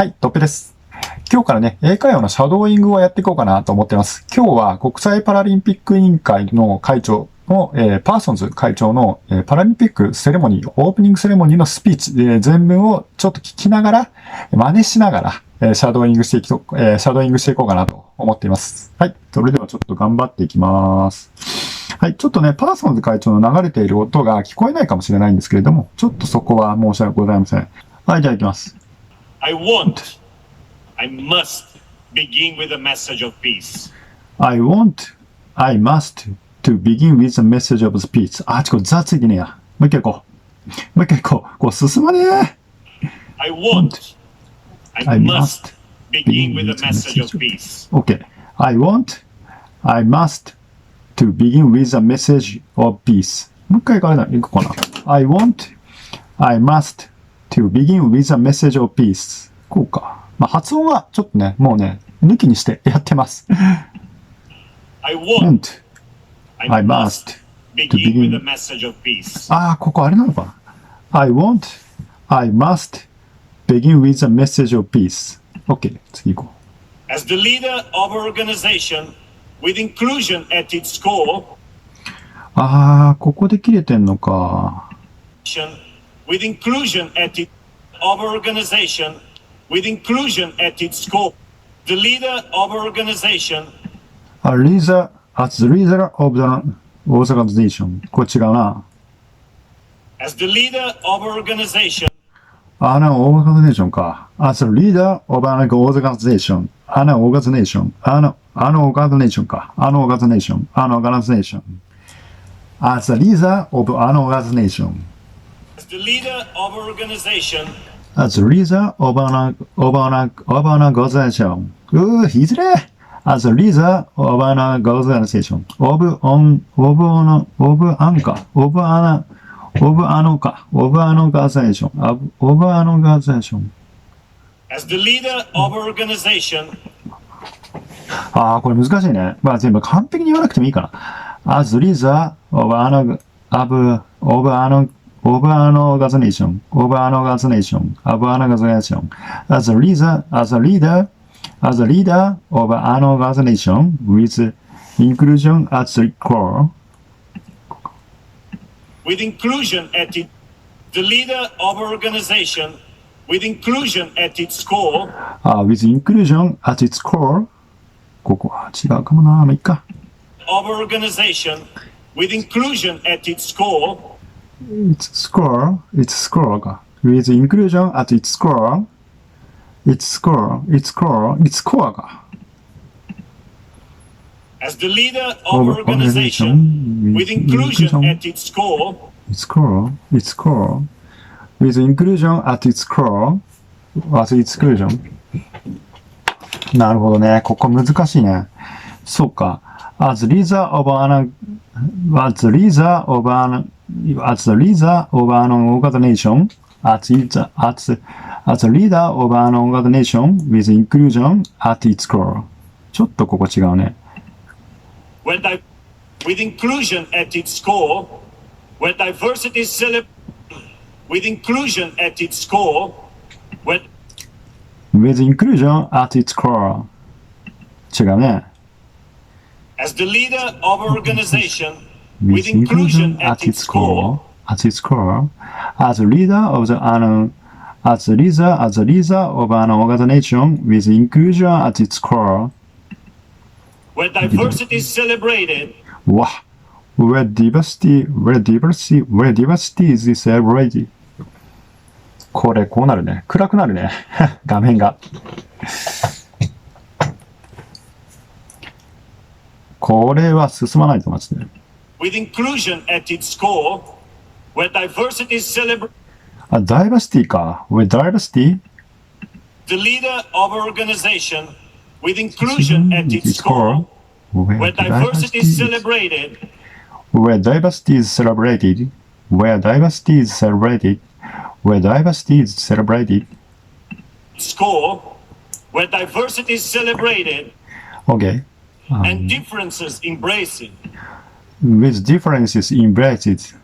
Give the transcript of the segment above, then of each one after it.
はい、トッペです。今日からね、英会話のシャドーイングをやっていこうかなと思ってます。今日は国際パラリンピック委員会の会長の、パーソンズ会長の、パラリンピックセレモニー、オープニングセレモニーのスピーチ、全文をちょっと聞きながら、真似しながら、シャドーイングしていこうかなと思っています。はい、それではちょっと頑張っていきます。はい、ちょっとね、パーソンズ会長の流れている音が聞こえないかもしれないんですけれども、ちょっとそこは申し訳ございません。はい、じゃあ行きます。I must begin with a message of peace. I must to begin with a message of peace. あ、これザついてねえや。もう一回行こう。こう進まねえ。I must begin with a message of peace. Okay. I must to begin with a message of peace. もう一回行こうかな。I must to begin with a message of peace. こうか。まあ、発音はちょっとね、もうね、抜きにしてやってます。I must begin with a message of peace. ああ、ここあれなのかな。I must begin with a message of peace. OK、次行こう。As the leader of an organization with inclusion at its core. ああ、ここで切れてんのか。with inclusion at its of an organization with inclusion at its core. The leader of an organization. As the leader of the organization. これ違うな。As the leader of an organization. オーガニゼーションか。As the leader of an organization. オーガニゼーションか。オーガニゼーション。As the leader of an organization. As the leader of an organization. As the leader of an organization. 言いづれ。As the leader of an organization. of an organization. As the leader of an organization. ああ、これ難しいね。まあ全部完璧に言わなくてもいいかな。As the leader of an organization. As a leader of an organization with inclusion at the core. With inclusion at it, the leader of an organization with inclusion at its core. With inclusion at its core. ここは違うかもな。まあいいか。Of an organization with inclusion at its core. Its score か。With inclusion at its core. Its core か。As the leader of an organization with inclusion at its core. Its core. With inclusion at its core. As exclusion. なるほどね。ここ難しいね。そうか。As leader of an organization. As the leader of an organization with inclusion at its core. ちょっとここ違うね。With inclusion at its core, where diversity is celebrated. With inclusion at its core, with inclusion at its core. 違うね。As the leader of an organization with inclusion at its core. As a leader of an organization with inclusion at its core. Where diversity is celebrated. わ、where diversity is celebrated. これこうなるね。暗くなるね。画面が。これは進まないと思いますね。With inclusion at its core, where diversity is celebrated. あ、ダイバーシティか。Where diversity? The leader of an organization with inclusion at its core, where diversity is celebrated. Where diversity is celebrated. Where diversity is celebrated. Where diversity is celebrated. Score, where diversity is celebrated. Okay. And differences embraced. With differences embraced.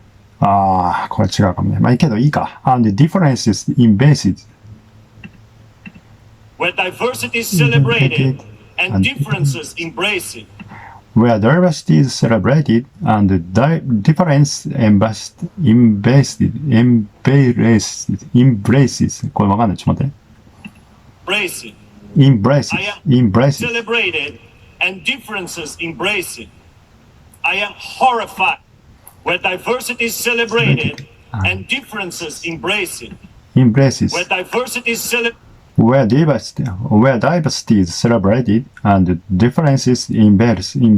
ああ、これ違うかもね。まあいいけどいいか。And differences embraced. where diversity is celebrated and differences embraced. Where diversity is celebrated and difference embraces これわかんない。ちょっと待って。embraces celebrated and differences embraced. I am horrified where diversity is celebrated and differences embraced. embraces Where diversity is celebrated. Where diversity is celebrated and differences embraces.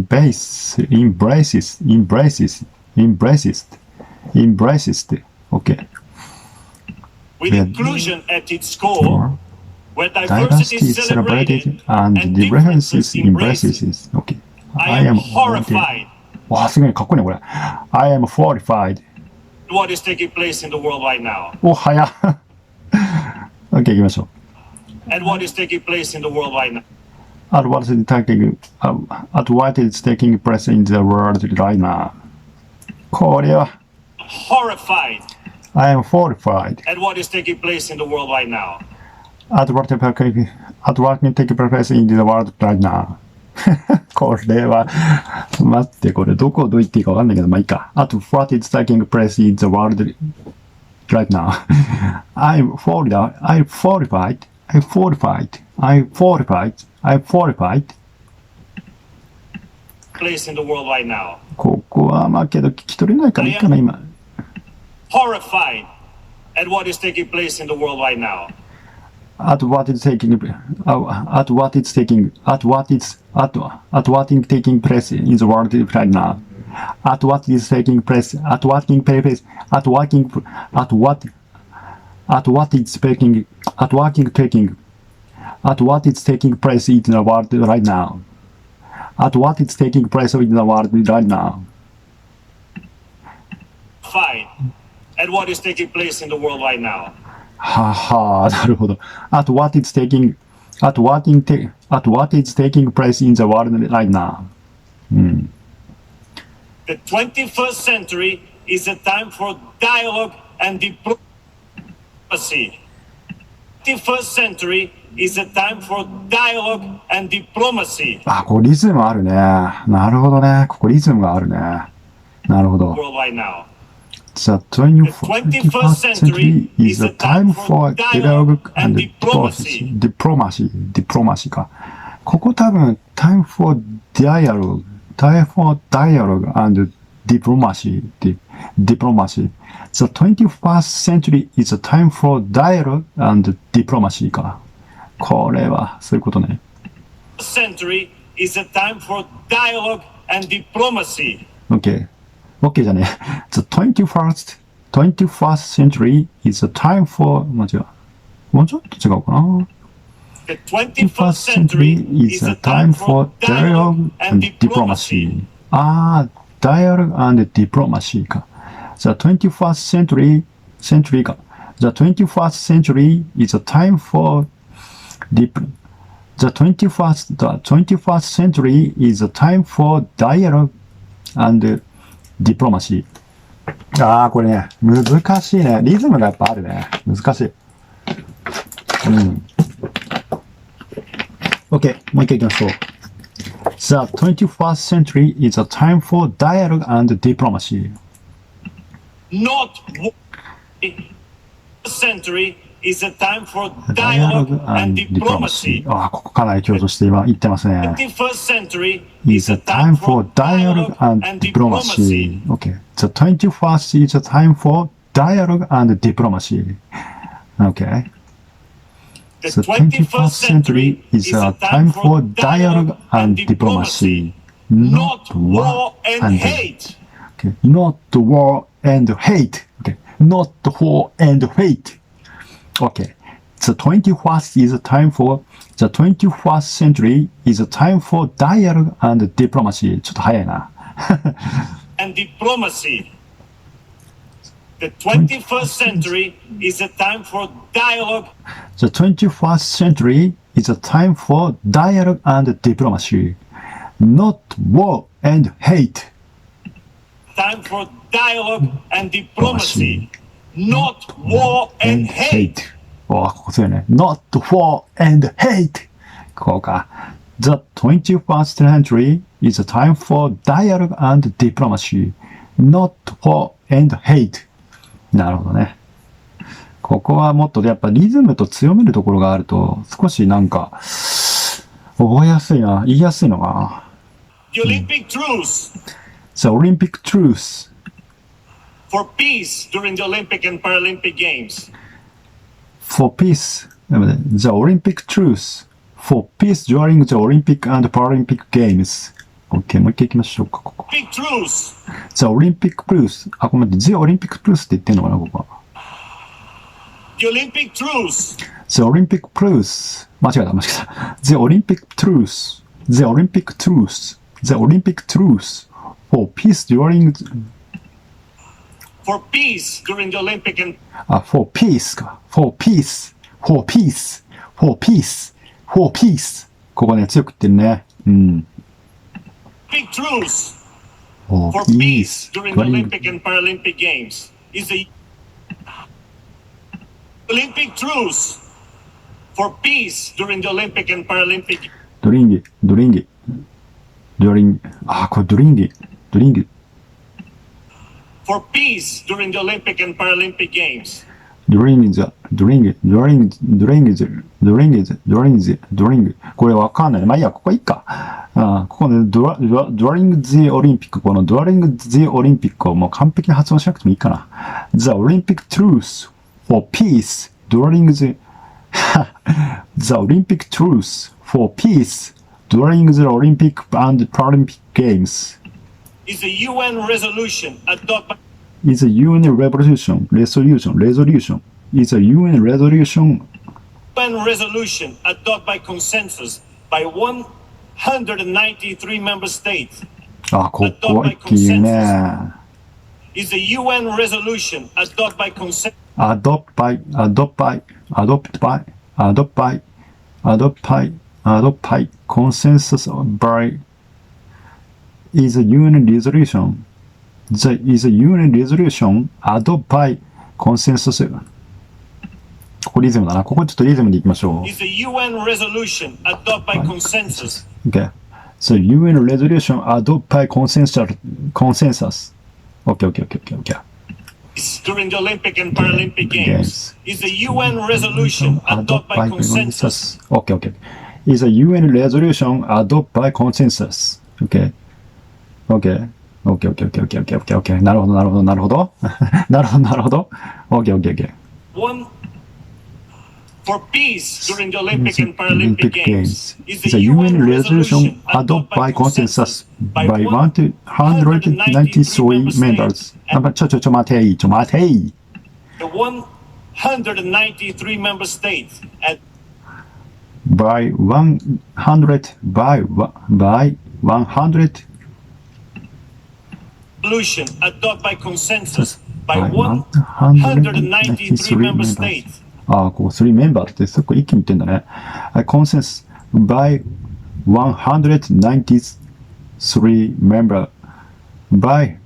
Okay. With inclusion at its core, where diversity is celebrated and differences embraces. Okay. I am horrified. わあ、すごいかっこいいね、これ。I am horrified. What is taking place in the world right now? お、早っ。OK、行きましょう。And what is taking place in the world right now? At what is taking place in the world right now? これは。Horrified. I am horrified. At what is taking place in the world right now? At what is taking place in the world right now? これは、待って、これどこどう言っていいかわかんないけど、まあいいか。At what is taking place in the world right now? I'm horrified. Place in the world right now. ここはまあけど聞き取れないからいいかな今。Horrified at what is taking place in the world right now. At what is taking place in the world right now. At what is taking place in the world right now. At what is taking place in the world right now. Fine. At what is taking place in the world right now. はは、なるほど。At what is taking place in the world right now. The 21st century is a time for dialogue and diplomacy. 21st century is a time for dialogue and diplomacy. あ、ここリズムあるね。なるほどね。ここリズムがあるね。なるほど。Right now. The 21st century is a time for dialogue and diplomacy. Diplomacy か。ここ多分 time for dialogue and diplomacy. Diplomacy. The 21st century is a time for dialogue and diplomacy か。これはそういうことね。Century is a time for dialogue and diplomacy. OK じゃね。The 21st century is a time for もうちょっと違うかな。The 21st century is a time for dialogue and diplomacy. ああ、dialogue and diplomacy か。The 21st century か。The 21st century is a time for The 21st century is a time for dialogue and diplomacy. ああ、これね、難しいね。リズムがやっぱあるね。難しい。OK、もう一回いきましょう。The 21st century is a time for dialogue and diplomacy. Not century is a time for dialogue and diplomacy. ああ、ここかなり強調して今言ってますね。 21st century is a time for dialogue and diplomacy. Okay. The 21st is a time for dialogue and diplomacy. Okay. The The 21st century is a time for dialogue and diplomacy. Not war and hate. Okay. Not war and hate. Okay. Not war and hate. Okay. The 21st is a time for The 21st century is a time for dialogue and diplomacy. ちょっと早いな。And diplomacy. The 21st century is a time for dialogue. The 21st century is a time for dialogue and diplomacy. Not war and hate. Time for dialogue and diplomacy. Not war and hate. ここ強いね。not war and hate. こうか。The 21st century is a time for dialogue and diplomacy. Not war and hate. なるほどね。ここはもっとやっぱリズムと強めるところがあると少しなんか覚えやすいな、言いやすいのかな。The Olympic truce. The Olympic truce. For peace during the Olympic and Paralympic Games. For peace. The Olympic truce. For peace during the Olympic and Paralympic Games. OK、もう一回行きましょうか、ここ。Big truce. The Olympic truce. あ、ごめん、The Olympic truce って言ってんのかな、ここは。The Olympic truce. The Olympic truce. 間違えた。The Olympic truce. The Olympic truce. The Olympic truce. For peace during... For peace during the Olympic and... for peace か。For peace. For peace. For peace. For peace. ここね、強く言ってるね。Big truce. For peace during the Olympic and Paralympic Games is the Olympic truce. For peace during the Olympic and Paralympic. ドリンギ。これドリンギ。For peace during the Olympic and Paralympic Games. During. これわかんない。まあいいや、ここいいか。ここね、during the Olympic。この during the Olympic をもう完璧に発音しなくてもいいかな。The Olympic truce for peace during the The Olympic truce for peace during the Olympic and Paralympic Games is a UN resolution adopted is a UN resolution is a UN resolution adopted by consensus by 193 member states. あ、ここいいね。is a UN resolution adopted by consensus. Adopt by consensus by is a UN resolution. Is a UN resolution adopted by consensus. ここリズムだな。ここちょっとリズムでいきましょう。is a UN resolution adopted by consensus. Okay. So UN resolution adopted by consensus. Okay. During the Olympic and Paralympic Games is a UN resolution adopted by consensus. Okay. Is a UN resolution adopted by consensus. Okay. なるほど。なるほど。Okay. One for peace during the Olympic and Paralympic Games is a UN resolution adopted by consensus by 193 members. ちょ待てい。The 193 member states at by 100 resolution adopted by consensus by 193 member states. ここ3メンバーってそこ一気に言ってんだね。Consensus by 193 member by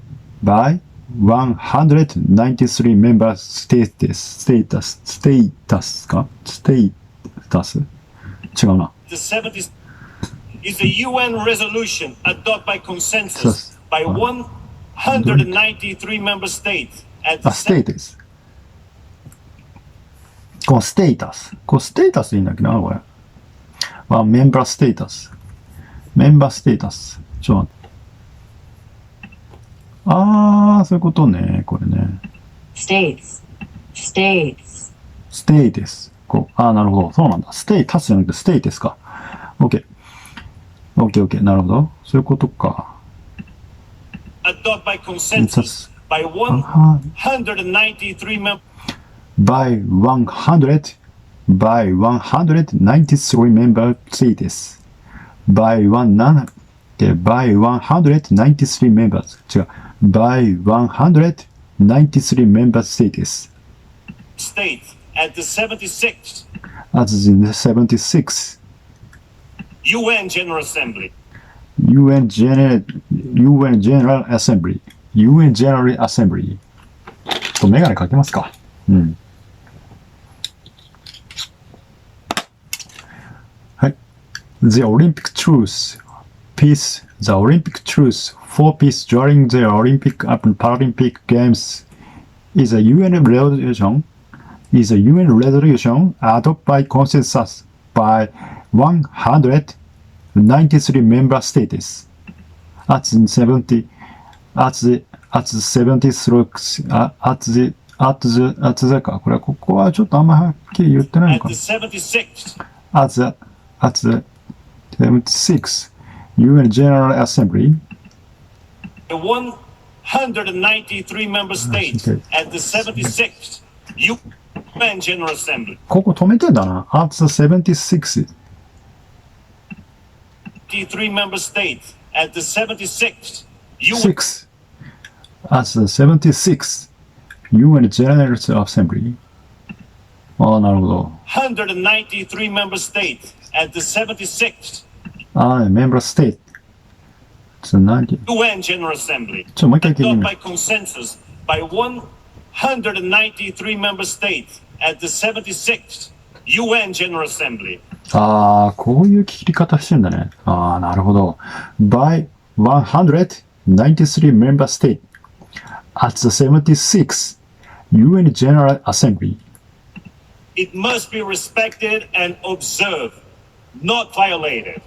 193 member status か status 違うな。The 70 is a UN resolution adopted by consensus by 193 member states at the status このステータスでいいんだっけな、これ。メンバーステータス。ちょっと待って。そういうことね、これね。states なるほど。そうなんだ。ステータスじゃなくてステータスか。OK。なるほど。そういうことか。adopted by consensus by 193 members. By 193 member states. By 193 members. 違う。By 193 member states. States at the 76th. At the 76th. UN General Assembly. UN General Assembly. メガネかけますか。はい。The Olympic truce, peace, the Olympic truce for peace during the Olympic and Paralympic Games is a UN resolution adopted by consensus by 193 member states at the 73 か。これここはちょっとあんまはっきり言ってないのか。 At the 76th at the 76th UN General Assembly, the 193 member states at the 76th UN General Assembly. ここ止めてんだな。at the 76th 93 member states at the 76th UN Six. At the 76th UN General Assembly. ああ、なるほど。193 member states at the 76th member state. ちょっと何 UN General Assembly. ちょ、もう一回聞いてみ Adopted る。 by consensus by 193 member states at the 76th UN General Assembly. ああ、こういう聞き方してるんだね。ああ、なるほど。by 193 member state at the 76th UN General Assembly. It must be respected and observed, not violated.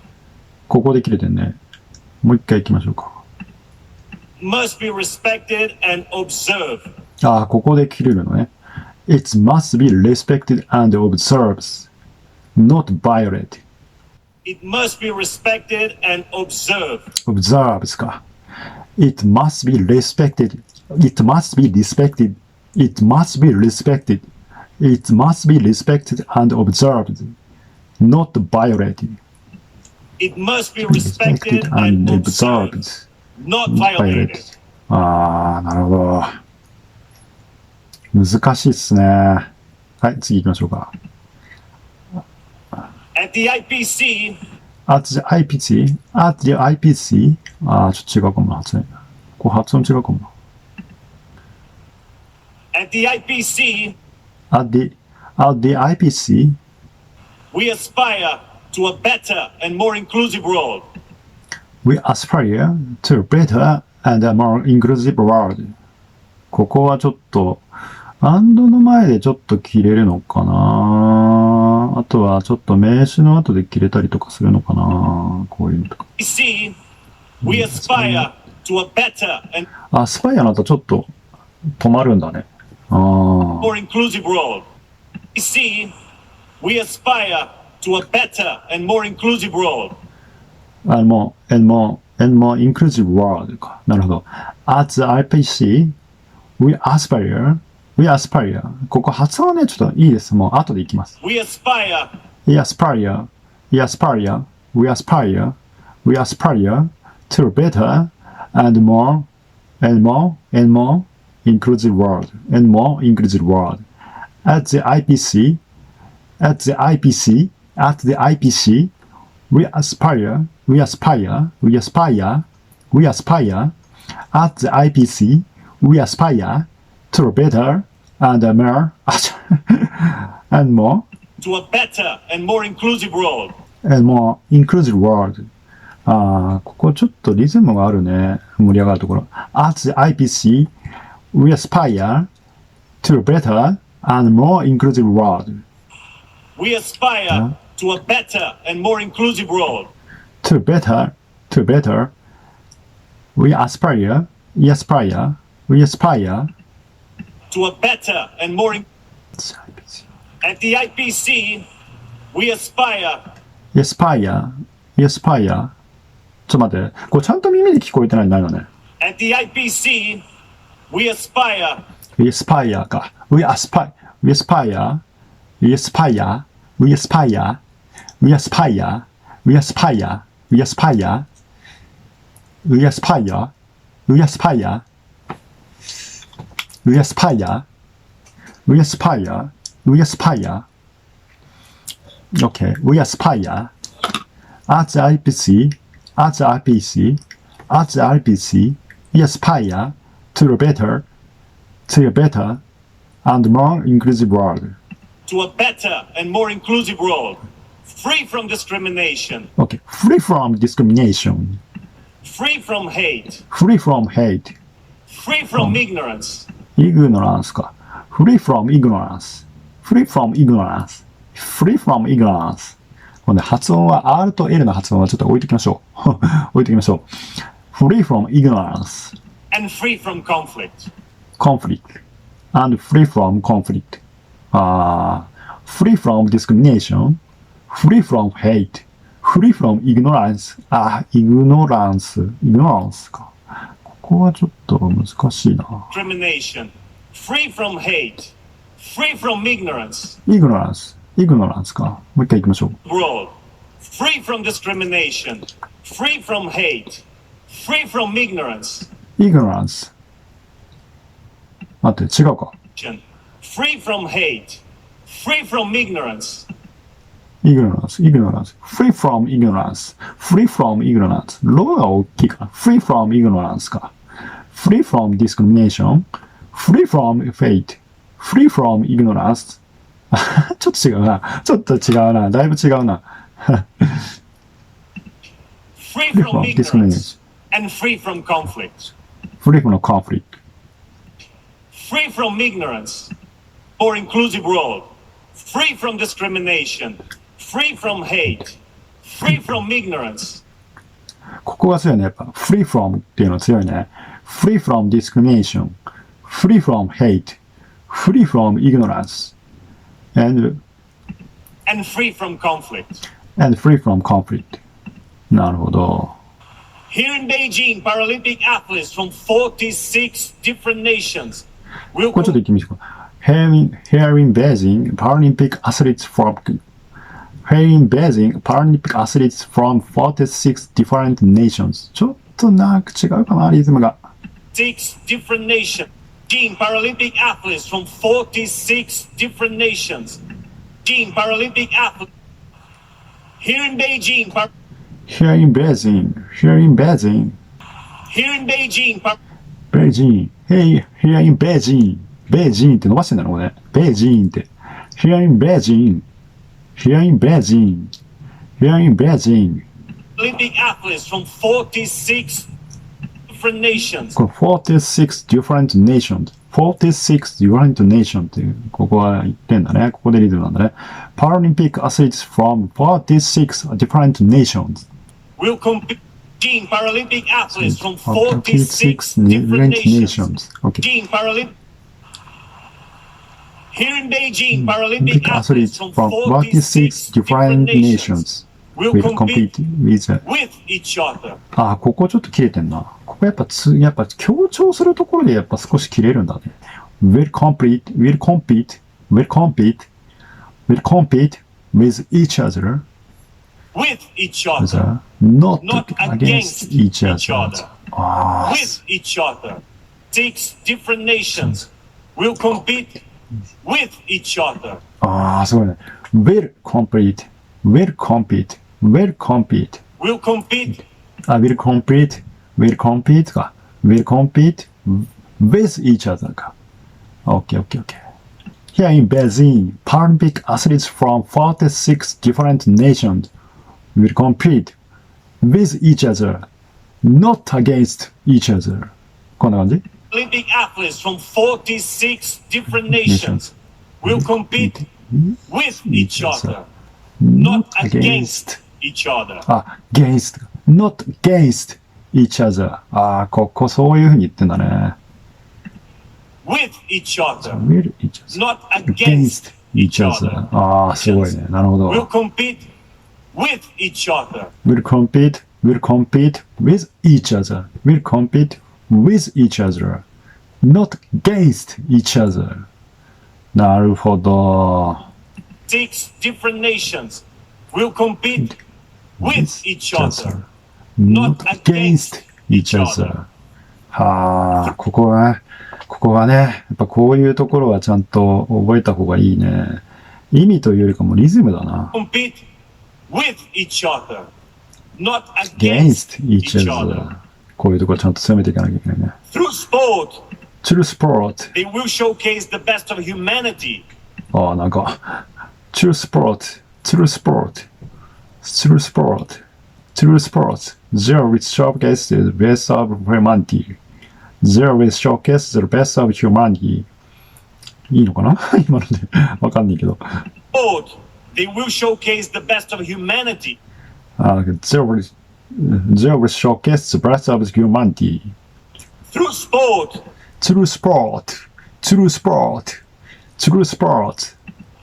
ここで切れてんね。もう一回行きましょうか。Must be respected and observed. ああ、ここで切れるのね。It must be respected and observed, not violated. It must be respected and observed. Observes か。It must be respected. It must be respected. It must be respected. It must be respected and observed, not violated. It must be respected and observed, not violated. ああ、なるほど。難しいっすね。はい、次行きましょうか。At the IPC, At the IPC? ああ、ちょっと違うかもな、発音。こう発音違うかもな。at the IPC, At the IPC, we aspire to a better and more inclusive world. we aspire to a better and a more inclusive world. ここはちょっと、and の前でちょっと切れるのかな。あとはちょっと名詞の後で切れたりとかするのかな。こういうのとか。IPC, we aspire to a better and あ、スパイアの後ちょっと止まるんだね。ああ。 more inclusive world. IPC, we aspire to a better and more inclusive world. and more inclusive world か。なるほど。At the IPC, we aspire. ここ発音ね、ちょっといいです。もう後でいきます。We aspire We aspire to a better and more inclusive world. At the IPC, we aspire at the IPC, we aspire to a better and more and more to a better and more inclusive world. and more inclusive world. ああ、ここちょっとリズムがあるね。盛り上がるところ。At the IPC, we aspire to a better and more inclusive world. We aspire to a better and more inclusive world. To better. We aspire To a better and more at the IPC, we aspire aspire ちょっと待って。これちゃんと耳で聞こえてないんだよね。at the IPC, we aspire We aspire か。We aspire Okay, we aspire at the IPC, we aspire to a better and more inclusive world. to a better and more inclusive world. free from discrimination, Okay. Free from discrimination. free from hate, Free from hate. free from ignorance, Ignorance か。Free from ignorance. Free from ignorance. Free from ignorance. これね、発音は R と L の発音はちょっと置いときましょう。置いときましょう。Free from ignorance. and free from conflict. Conflict. And free from conflict. Free from discrimination. Free from hate. Free from ignorance. Ignorance か。ここはちょっと難しいな。Discrimination, free from hate, free from ignorance, Ignorance か。もう一回行きましょう。 world, free from discrimination, free from hate, free from ignorance, Ignorance. 待って、違うか。free from hate, free from ignorance, Ignorance. Free from ignorance. Free from ignorance. ロが大きいかな。Free from ignorance か。Free from discrimination. Free from fate. Free from ignorance. ちょっと違うな。だいぶ違うな。free Free from from ignorance, discrimination. and free from conflict, Free from conflict. free from ignorance, or inclusive world, free from discrimination, free from hate, free from ignorance, ここが強いね。やっぱ free from っていうの強いね。free from discrimination, free from hate, free from ignorance, and free from conflict. free from conflict. なるほど。Here in Beijing, Paralympic athletes from 46 different nations will これちょっと言ってみましょうか。Here in Beijing, Paralympic athletes from 46 different nations. ちょっとなんか違うかな、リズムが。 6 different nations. Beijing Paralympic athletes from 46 different nations. Beijing Paralympic athletes. Here in Beijing, Here in Beijing, here in Beijing, Beijing, Hey, here in Beijing, Beijing って伸ばしてんだろ、これね。Beijing って。Here in Beijing, here in Beijing, here in Beijing. Paralympic athletes from 46 different nations. この46 different nations, 46 different nations っていう、ここは言ってんだね。ここでリズムなんだね。Paralympic athletes from 46 different nations. Will compete. Beijing Paralympic athletes from 46 46 different nations. nations. Okay. Beijing Paralympic. Here in Beijing, Paralympic athletes from 46 different nations will compete with each other. ここちょっと切れてんな。ここやっぱ強調するところでやっぱ少し切れるんだね。will compete with each other. With each other. Not against each each other. other. With each other. 6 different nations will compete with each other. すごいね。will competeか。will compete with each other か。Okay. Here in Beijing, Paralympic athletes from 46 different nations will compete with each other, not against each other. こんな感じ Olympic athletes from 46 different nations will compete with each other, not against each other. against, not against each other. ここそういうふうに言ってんだね。With each other, will each other. not against each other. すごいね。なるほど。will compete with each other. will compete with each other. will compete with each other. not against each other. なるほど。6 different nations will compete with each other, not against each other. ここはね、やっぱこういうところはちゃんと覚えた方がいいね。意味というよりかもリズムだな。compete with each other, not against against each each other. other. こういうところちゃんと攻めていかなきゃいけないね。 Through sport, True sport. they will showcase the best of humanity. なんか、True sport. True sport. True sports. Zero which showcases the best of humanity. Zero which showcases the best of humanity. いいのかな今ので。わかんないけど。Sport. They will showcase the best of humanity. Zero which showcases the best of humanity. Through sport. True sport. True sport. True sport.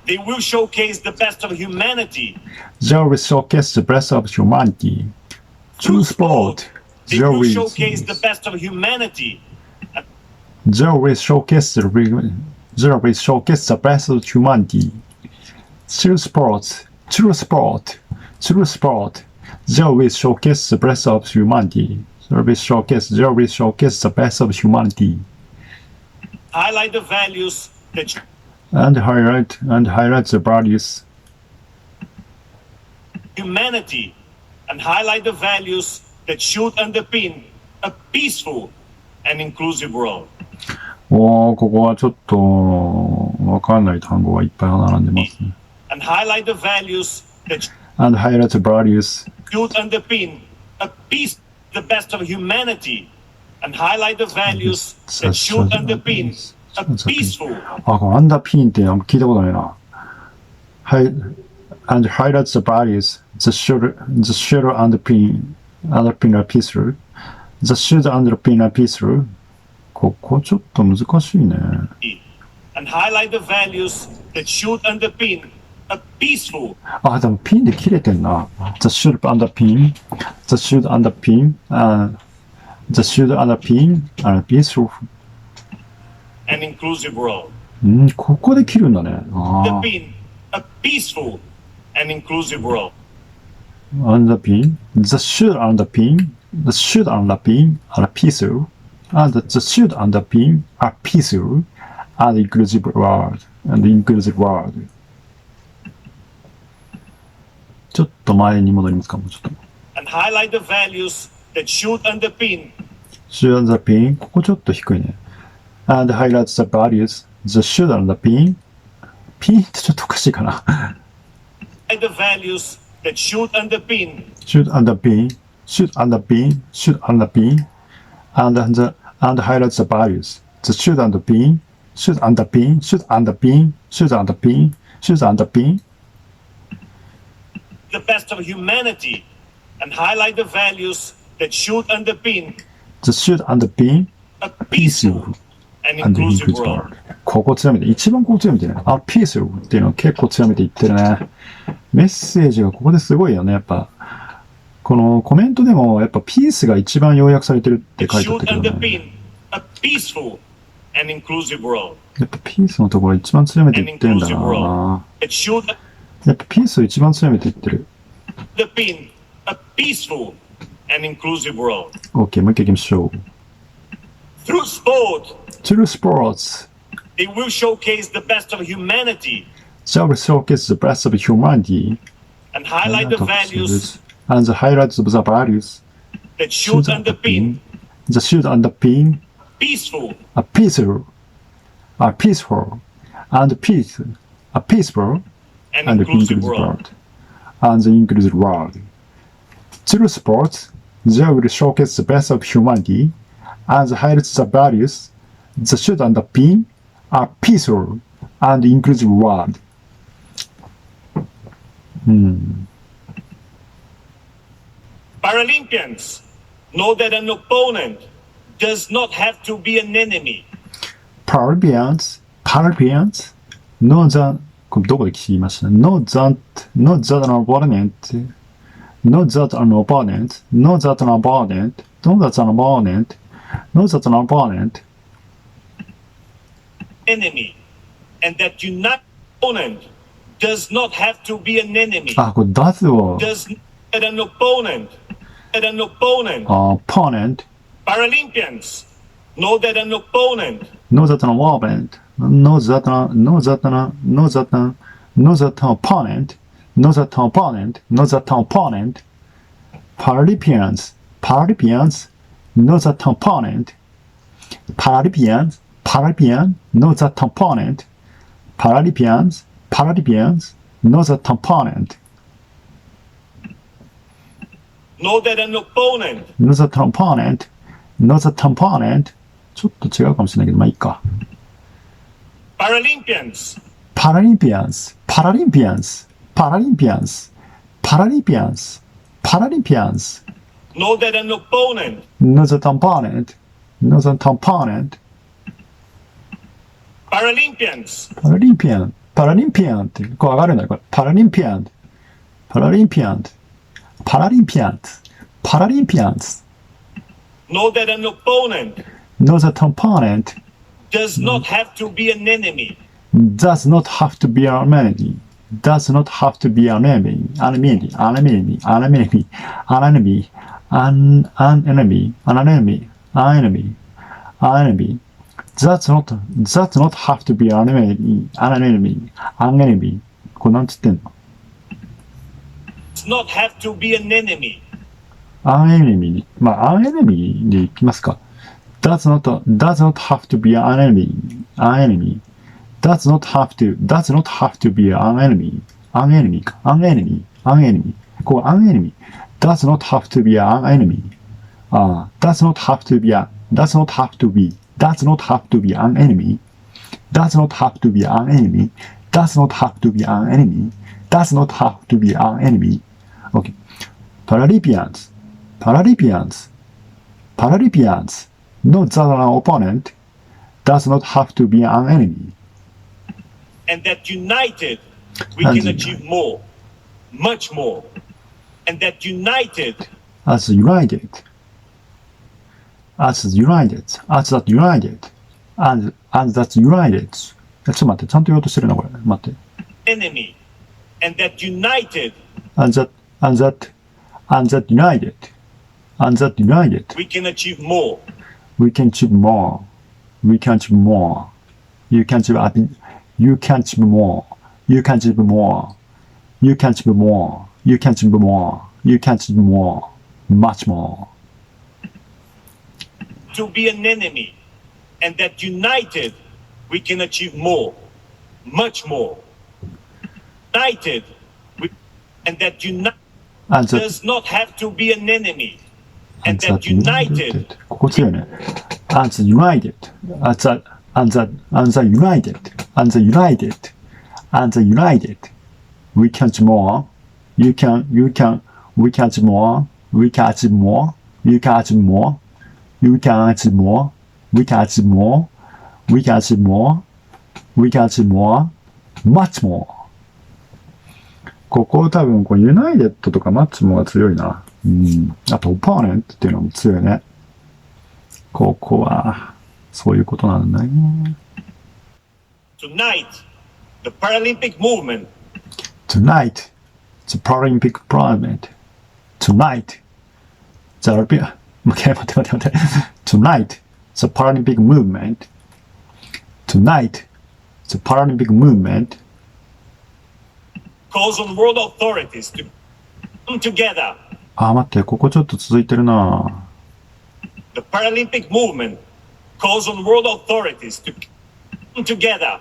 They will showcase the best of humanity. Zero will showcase the best of humanity. True sport. They will showcase the best of humanity. Zero will showcase the best of humanity. True sport. True sport. True sport. Zero will showcase the best of humanity. Zero will showcase the best of humanity. Highlight the values that And highlight the values. Humanity and highlight the values that should underpin a peaceful and inclusive world. ここはちょっとわかんない単語がいっぱい並んでますね。And highlight the values that And highlight the values should underpin a peace, the best of humanity, and highlight the values that should underpin a peaceful. このアンダーピンってあんま聞いたことないな。And highlight the values that should underpin a peaceful. That should underpin a peaceful. ここちょっと難しいね。And highlight the values that should underpin a peaceful. でもピンで切れてんな。The should underpin a peaceful and inclusive world. ここで切るんだね。Underpin a peaceful and inclusive world. Underpin. The should underpin a peaceful. The should underpin a peaceful and inclusive world. ちょっと前に戻りますかもうちょっと。And highlight the values that should underpin. Should underpin. ここちょっと低いね。And highlight the values that should underpin. ピンってちょっとおかしいかな。The values that should underpin. Should underpin. And highlight the values that should underpin. The best of humanity and highlight the values that should underpin a peaceful and inclusive world. ここ強めて、一番ここ強めてね。ピースっていうのは結構強めて言ってるね。メッセージがここですごいよね、やっぱ。このコメントでも、やっぱピースが一番要約されてるって書いてあったけどね。A peaceful and inclusive world. やっぱピースのところ一番強めて言ってるんだな。やっぱピースを一番強めて言ってる。A peaceful and inclusive world. OK、もう一回行きましょう。Through sport, Through sports, they will showcase the best of humanity. They will showcase the best of humanity. And highlight the values. And highlight the values. That should underpin. Peaceful. A peaceful. And inclusive world. And the inclusive world. Through sports, they will showcase the best of humanity and highlight the values that should underpin a peaceful and inclusive world. Paralympians know that an opponent does not have to be an enemy. Paralympians know that これどこで聞きました know that an opponent Enemy. And that united opponent does not have to be an enemy. これ does を Does that an opponent. opponent Paralympians know that an opponent knows that an opponent knows that an opponent Paralympians knows that opponent Paralympians knows that opponent Paralympians knows that opponent Know that an opponent not that opponent, not that opponent ちょっと違うかもしれないけど、まあいいか。Paralympians, Paralympians, Paralympians, Paralympians, Paralympians, Paralympians, know that an opponent not that opponent, not that opponent, Paralympians, Paralympian, Paralympian って、こう上がるんだよ、これ。Paralympian, Paralympian, Paralympian, Paralympians, know that an opponent not that opponent does not have to be an enemy. does not have to be an enemy, does not have to be an enemy, an enemy, an enemy, an enemy, an enemy, an enemy, an enemy, an enemy, an enemy. That's not have to be an enemy, an enemy, an enemy. これなんつってんの Does not have to be an enemy. an enemy に、まあ、an enemy でいきますか。does not have to be an enemy, an enemy. does not have to be an enemy, an enemy か。an enemy, an enemy. こう、an enemy. does not have to be an enemy. does not have to be an enemy. Does not have to be an enemy. Does not have to be an enemy. Does not have to be an enemy. Does not have to be an enemy. Okay. Paralympians. Paralympians. Paralympians. Not that an opponent. Does not have to be an enemy. And that united we can achieve more, much more. And that united As united. As united. As that united. As that united. ちょっと待って、ちゃんと言おうとしてるな、これ。待って。enemy. And that united And that united. And that united. we can achieve more. We can achieve more. We can achieve more. You can achieve more. You can achieve more. You can achieve more. You can achieve more. You can achieve more. Much more. To be an enemy. And that united we can achieve more, much more. United and that united And that, does not have to be an enemy. and And that that united united. ここ強いね。And the united. And the united. And the united. And the united. We can achieve more. We can achieve more. We can achieve more. You can achieve more. You can achieve more. We can achieve more. We can achieve more. We can achieve more. Much more. ここ多分こうユナイテッドとかマッチモが強いな。うん。あとオポーネントっていうのも強いね。ここはそういうことなんだね。tonight the Paralympic movement Tonight, the Paralympic movement. Tonight, the Olympic. 待って。Tonight, the Paralympic movement. Tonight, the Paralympic movement calls on world authorities to come together. 待って、ここちょっと続いてるな。The Paralympic movement calls on world authorities to come together.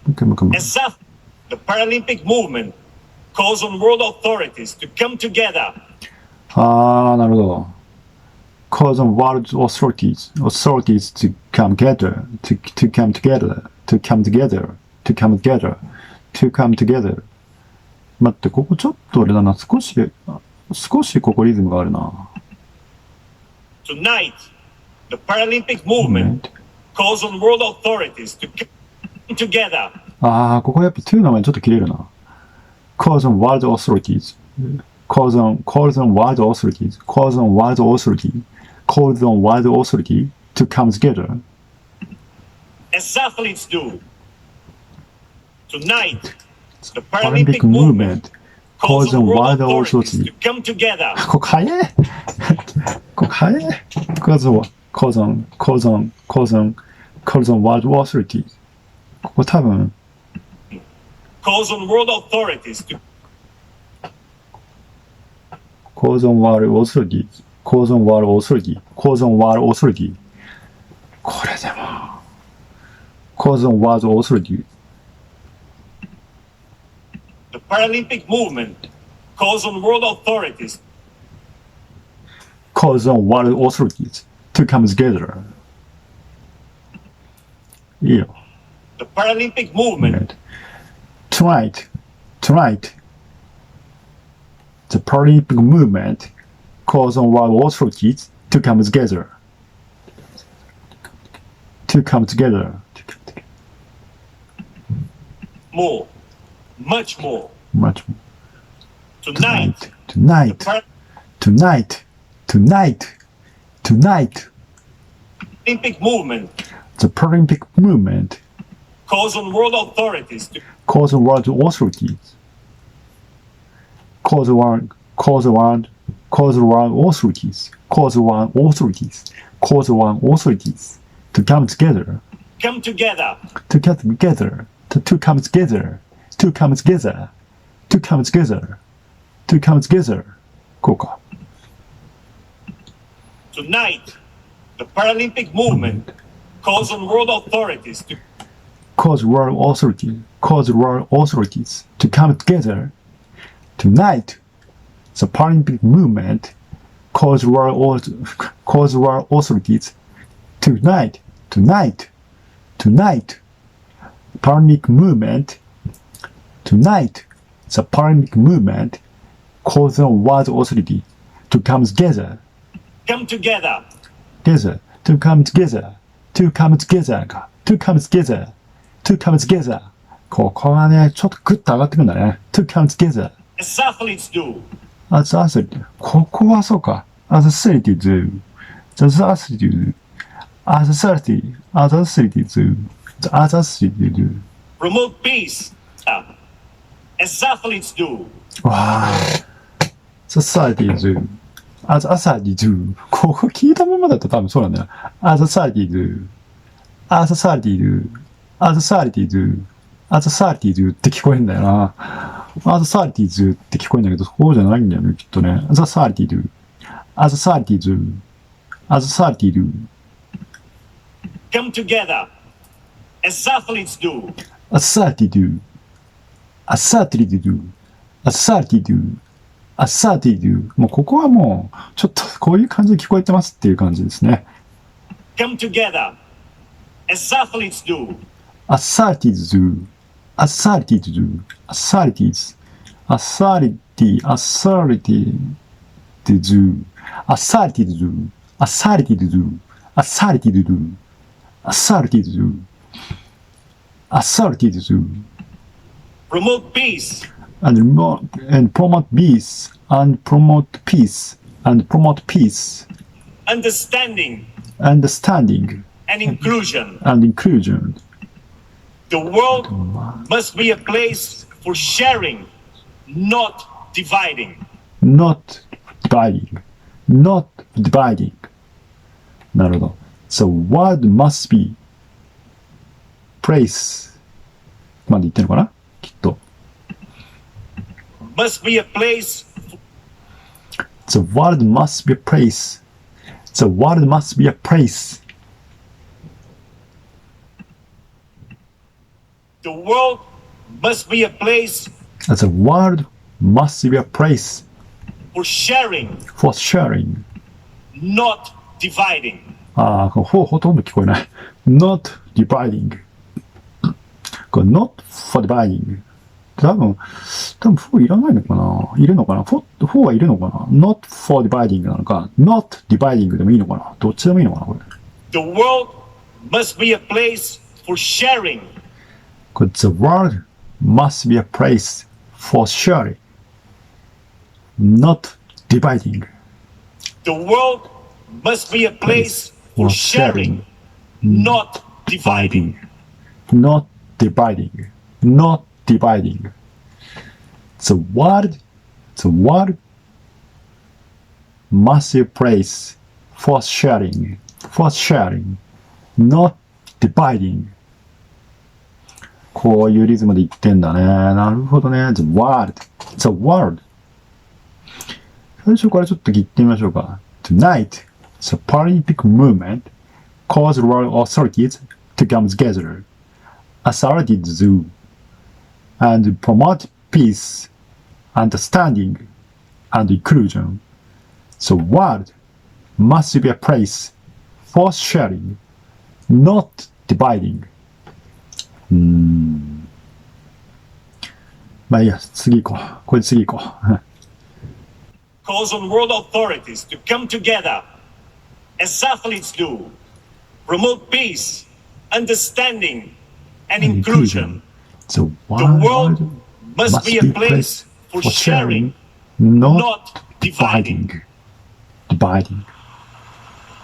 もう一回。 As such, the Paralympic movement calls on world authorities to come together. なるほど。Calls on world authorities to come together, to come together, to come together, to come together, to come together. 待って、ここちょっとあれだな。少しここリズムがあるな。Tonight, the Paralympic movement calls on world authorities to come together. ここやっぱ2の前ちょっと切れるな。calls on world authorities, calls on world authorities, calls on world authority, calls on world authority to come together. As athletes do. Tonight, the Paralympic Paralympic movement calls on world authority. to come together. ここ早いここ早い calls on world authority. ここ多分 Calls on world authorities to calls on world authority. calls on world authority. calls on world authority. これでも calls on world authority. the Paralympic movement calls on world authorities calls on world authorities to come together. いいよ。The Paralympic movement. Tonight, the Paralympic movement calls on world authorities to come together. To come together. More. Much more. Much more. Tonight. Tonight. Olympic movement The Paralympic movement calls on world authorities to calls on world authorities. Calls on world authorities to come together. come together. To come together. To come together. To come together. To come together. To come together. こうか。Tonight, the Paralympic movement calls on world authorities to Calls world authorities to come together. Tonight, the Paralympic movement calls world authorities tonight. Paralympic movement. Tonight, the Paralympic movement calls on world authority to come together. come together. To come together. To come together か。To come together. To come together. ここはね、ちょっとグッと上がってくんだね。To come together. As athletes do. As athlete. ここはそうか。As athlete do. As athlete do. As athlete. As athlete do. As athlete do. Promote peace. As athletes do. わあ。Society do. As society do. ここ聞いたままだと多分そうなんだよ。As society do. As society do. As society do. As society do って聞こえんだよな。As society do って聞こえんだけど、そうじゃないんだよね、きっとね。As society do. As society do. As society do. Come together. As athletes do. As society do. As society do. As society do. As society do. もうここはもう、ちょっとこういう感じで聞こえてますっていう感じですね。Come together. As athletes do. As society do. As society do. As societies. As society. As society do. As society do. As society do. As society do. As society do. As society do. Promote peace. And promote peace. And promote peace. And promote peace. Understanding. Understanding. And inclusion. And inclusion. The world must be a place for sharing, not dividing. Not dividing. Not dividing. なるほど。The world must be place まで言ってるのかなきっと。Must be a place. The world must be a place. The world must be a place. The world must be a place The world must be a place for sharing, for sharing. not dividing. ああ、ほとんど聞こえない。Not dividing. これ not for dividing. 多分、for いらないのかないるのかな for はいるのかな ?not for dividing なのか ?not dividing でもいいのかなどっちでもいいのかなこれ。The world must be a place for sharing, これ The world must be a place for sharing. Not dividing. the world must be a place for sharing, not dividing. Not dividing. Not dividing. The world must be a place for sharing. For sharing. Not dividing. こういうリズムで言ってんだね。なるほどね。The world. The world. 最初からちょっと言ってみましょうか。Tonight, the Paralympic movement calls world authorities to come together, as authorities do, and promote peace, understanding, and inclusion. The world must be a place for sharing, not dividing. まあいいや、次行こう。これ次行こう。calls on world authorities to come together as athletes do, promote peace, understanding, and inclusion. The world must be a place for sharing, not dividing. dividing.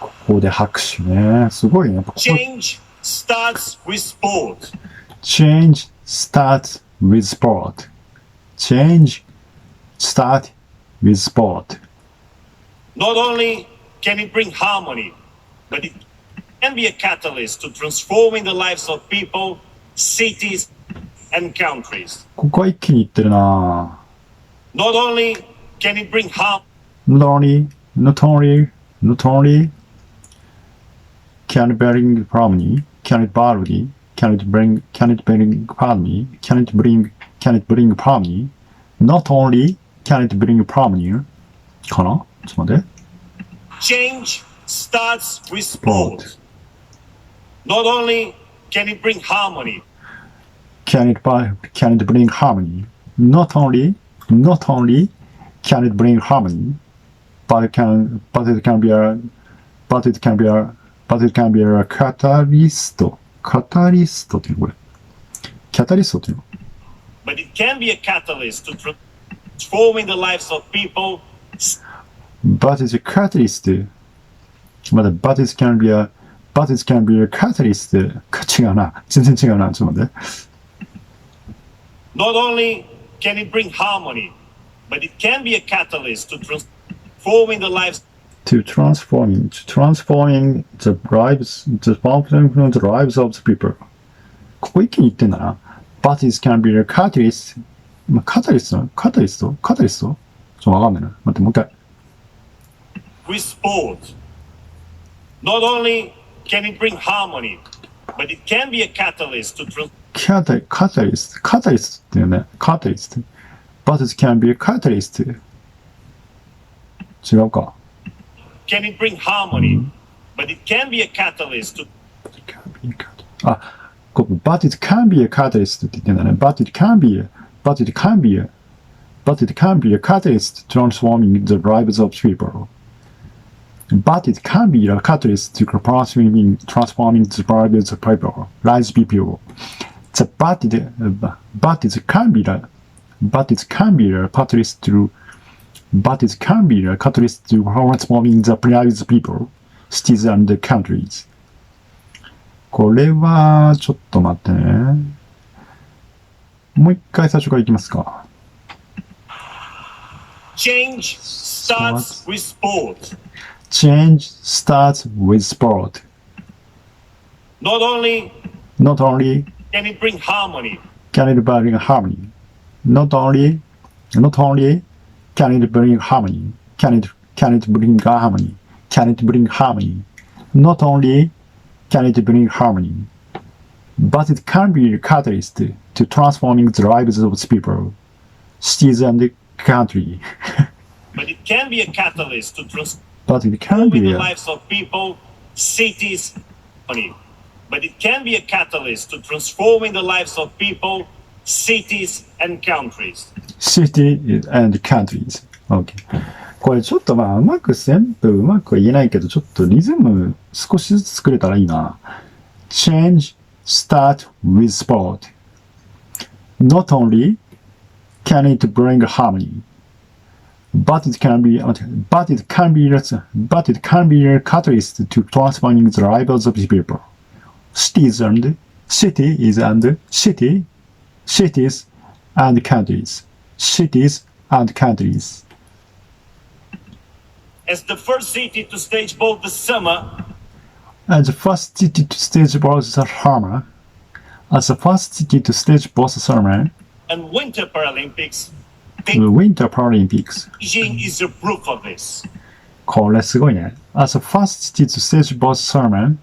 ここで拍手ね。すごいね。やっぱここ Change starts with sport. Change starts with sport. Change starts with sport. Not only can it bring harmony, but it can be a catalyst to transforming the lives of people, cities, and countries. ここは一気にいってるな。 Not only can it bring harm, Not only can it bring harmony, can it bring harmony, not only can it bring harmony かなちょっと待って。 change starts with sport. Not only can it bring harmony, Can it bring harmony? Not only can it bring harmony, but it can be a catalyst. っていうのこれ。キャタリストっていうの but it can be a catalyst to transforming the lives of people. But it's a catalyst. まだ but it can be a catalyst. 違うな。全然違うな。ちょっと待って。Not only can it bring harmony, but it can be a catalyst to transforming the lives transforming the lives of the people. ここ一気に言ってんだな。But it can be a catalyst. カタリストちょっとわかんないな。待って、もう一回。with sport. Not only can it bring harmony, but it can be a catalyst toカタリストっていうね。カタリスト。But it can be a catalyst. 違うか。can it bring harmony, but it can be a catalyst to あ、ここ But it can be a catalyst って言ってんだね。But it can be a catalyst transforming the lives of people. But it can be a catalyst to transforming the lives of people. The but it can be a catalyst to transforming the lives of people, cities and countries. これはちょっと待ってね。もう一回最初からいきますか。change starts with sport. Change starts with sport. Not only can it bring harmony, can it bring harmony. Not only can it bring harmony. Can it bring harmony. Not only can it bring harmony, but it can be a catalyst to transforming the lives of people, cities and country. but it can be a catalyst to But it can transforming be the a lives of people, cities, money. But it can be a catalyst to transforming the lives of people, cities, and countries. city and countries. Okay. これちょっとまあ全部うまくは言えないけど、ちょっとリズム少しずつ作れたらいいな。Change start with sport. Not only can it bring harmony, but it can be a catalyst to transforming the lives of people. Cities and countries. Cities and countries. As the first city to stage both the summer As the first city to stage both the summer and Winter Paralympics, and Winter Paralympics. Beijing is a proof of this. これすごいね。As the first city to stage both summer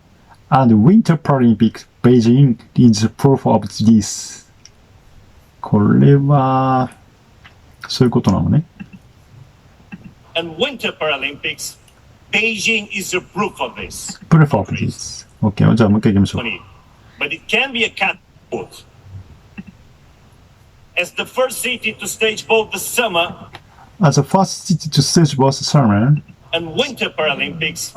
and Winter Paralympics, Beijing is proof of this. これはそういうことなのね。And Winter Paralympics, Beijing is a proof of this. proof of this. OK。じゃあもう一回行きましょう。But it can be a catapult. As the first city to stage both the summer As the first city to stage both summer and winter Paralympics,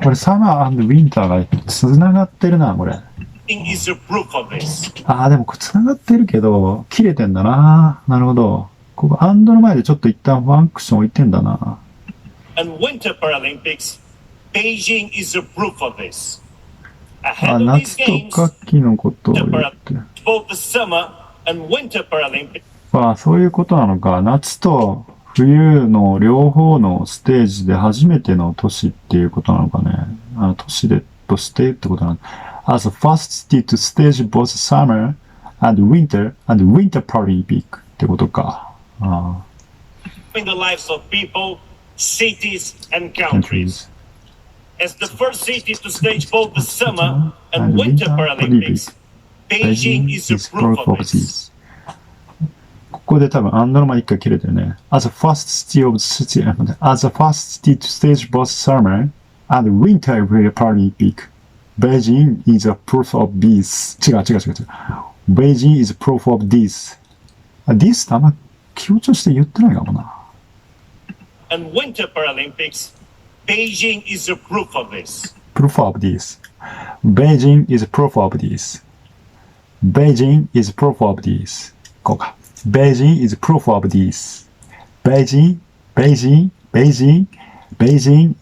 これサマー&ウィンターがつながってるな、これ。Beijing is a proof of this. でもつながってるけど、切れてんだな。なるほど。ここ、アンドの前でちょっと一旦ワンクッション置いてんだな。And winter Paralympics, Beijing is a proof of this. Ahead of these 夏 games, と夏季のことを言って。both the summer and winter Paralympics. そういうことなのか。夏と冬の両方のステージで初めての年っていうことなのかね。年でとしてってことなの。As the first city to stage both summer and winter Paralympic ってことか。In the lives of people, cities, and countries. As the first city to stage both the summer and winter Paralympics, Beijing is a proof of this. ここで多分アンドの前一回切れてるね。As the first city to stage both summer and winter Paralympic, Beijing is a proof of this. 違う。Beijing is a proof of this. this ってあんま強調して言ってないかもな。And winter Paralympics, Beijing is a proof of this. Proof of this. Beijing is a proof of this. Beijing is a proof of this. こうか。Beijing is a proof of this. Beijing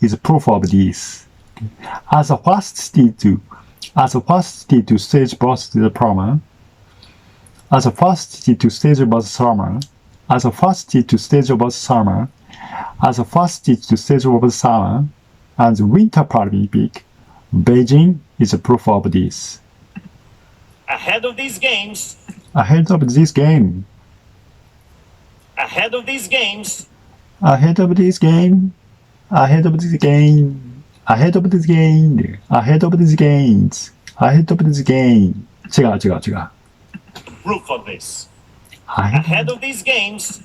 is a proof of this. As the first city to stage both the summer, as the first city to stage both summer, as the first city to stage both summer, as the first city to stage both summer, and the winter Paralympic, Beijing is a proof of this. Ahead of these games, Ahead of this game, ahead of these games, ahead of this game, ahead of this game, ahead of this game, ahead of this games, ahead of this game. 違う。proof of this. はい。 Ahead of these games,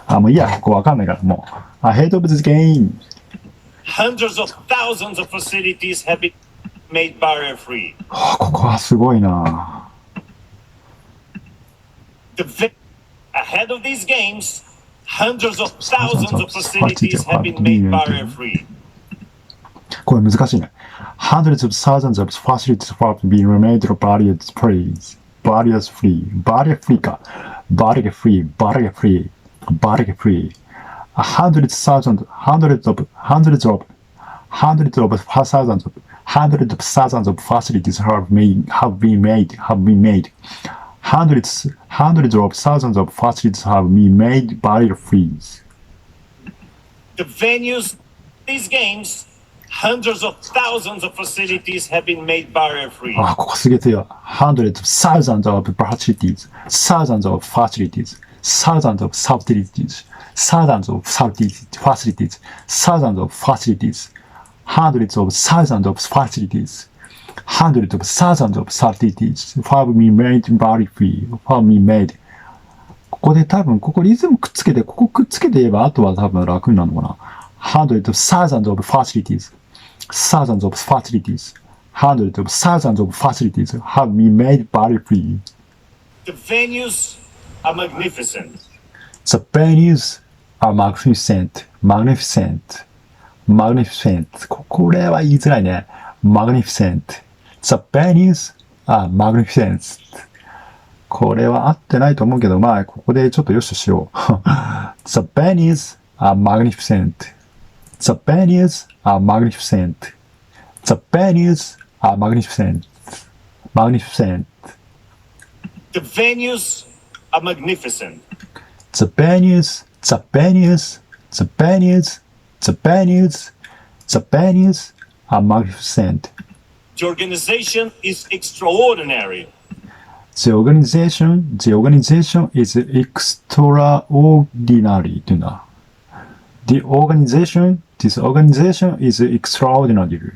もういいや、ここわかんないからもう。Ahead of this game. hundreds of thousands of facilities have been made barrier-free. ここはすごいな。Ahead of these games, hundreds of thousands of facilities have been made barrier-free. これ難しいね。Hundreds of thousands of facilities have been made barrier-free. Barrier-free か。Barrier-free. Hundreds of thousands of facilities have been made. Hundreds of thousands of facilities have been made barrier-free. The venues, these games, hundreds of thousands of facilities have been made barrier-free. ここすげえ強い。Hundreds of thousands of facilities, thousands of facilities, thousands of facilities, thousands of facilities, thousands of facilities, hundreds of thousands of facilities, hundreds of thousands of facilities have been made barrier-free, have been made. ここで多分、ここリズムくっつけて、ここくっつけて言えば、あとは多分楽になるのかな。Hundreds of thousands of facilities, thousands of facilities, hundreds of thousands of facilities have been made barrier-free. The venues are magnificent. The venues are magnificent. Magnificent. これは言いづらいね。Magnificent. The venues are magnificent. これは合ってないと思うけど、まあ、ここでちょっとよしとしよう。The venues are magnificent. The venues are magnificent. The venues are magnificent. Magnificent. The venues are magnificent. The venues are magnificent. The organization is extraordinary. The organization is extraordinary. っていうんだ。This organization is extraordinary.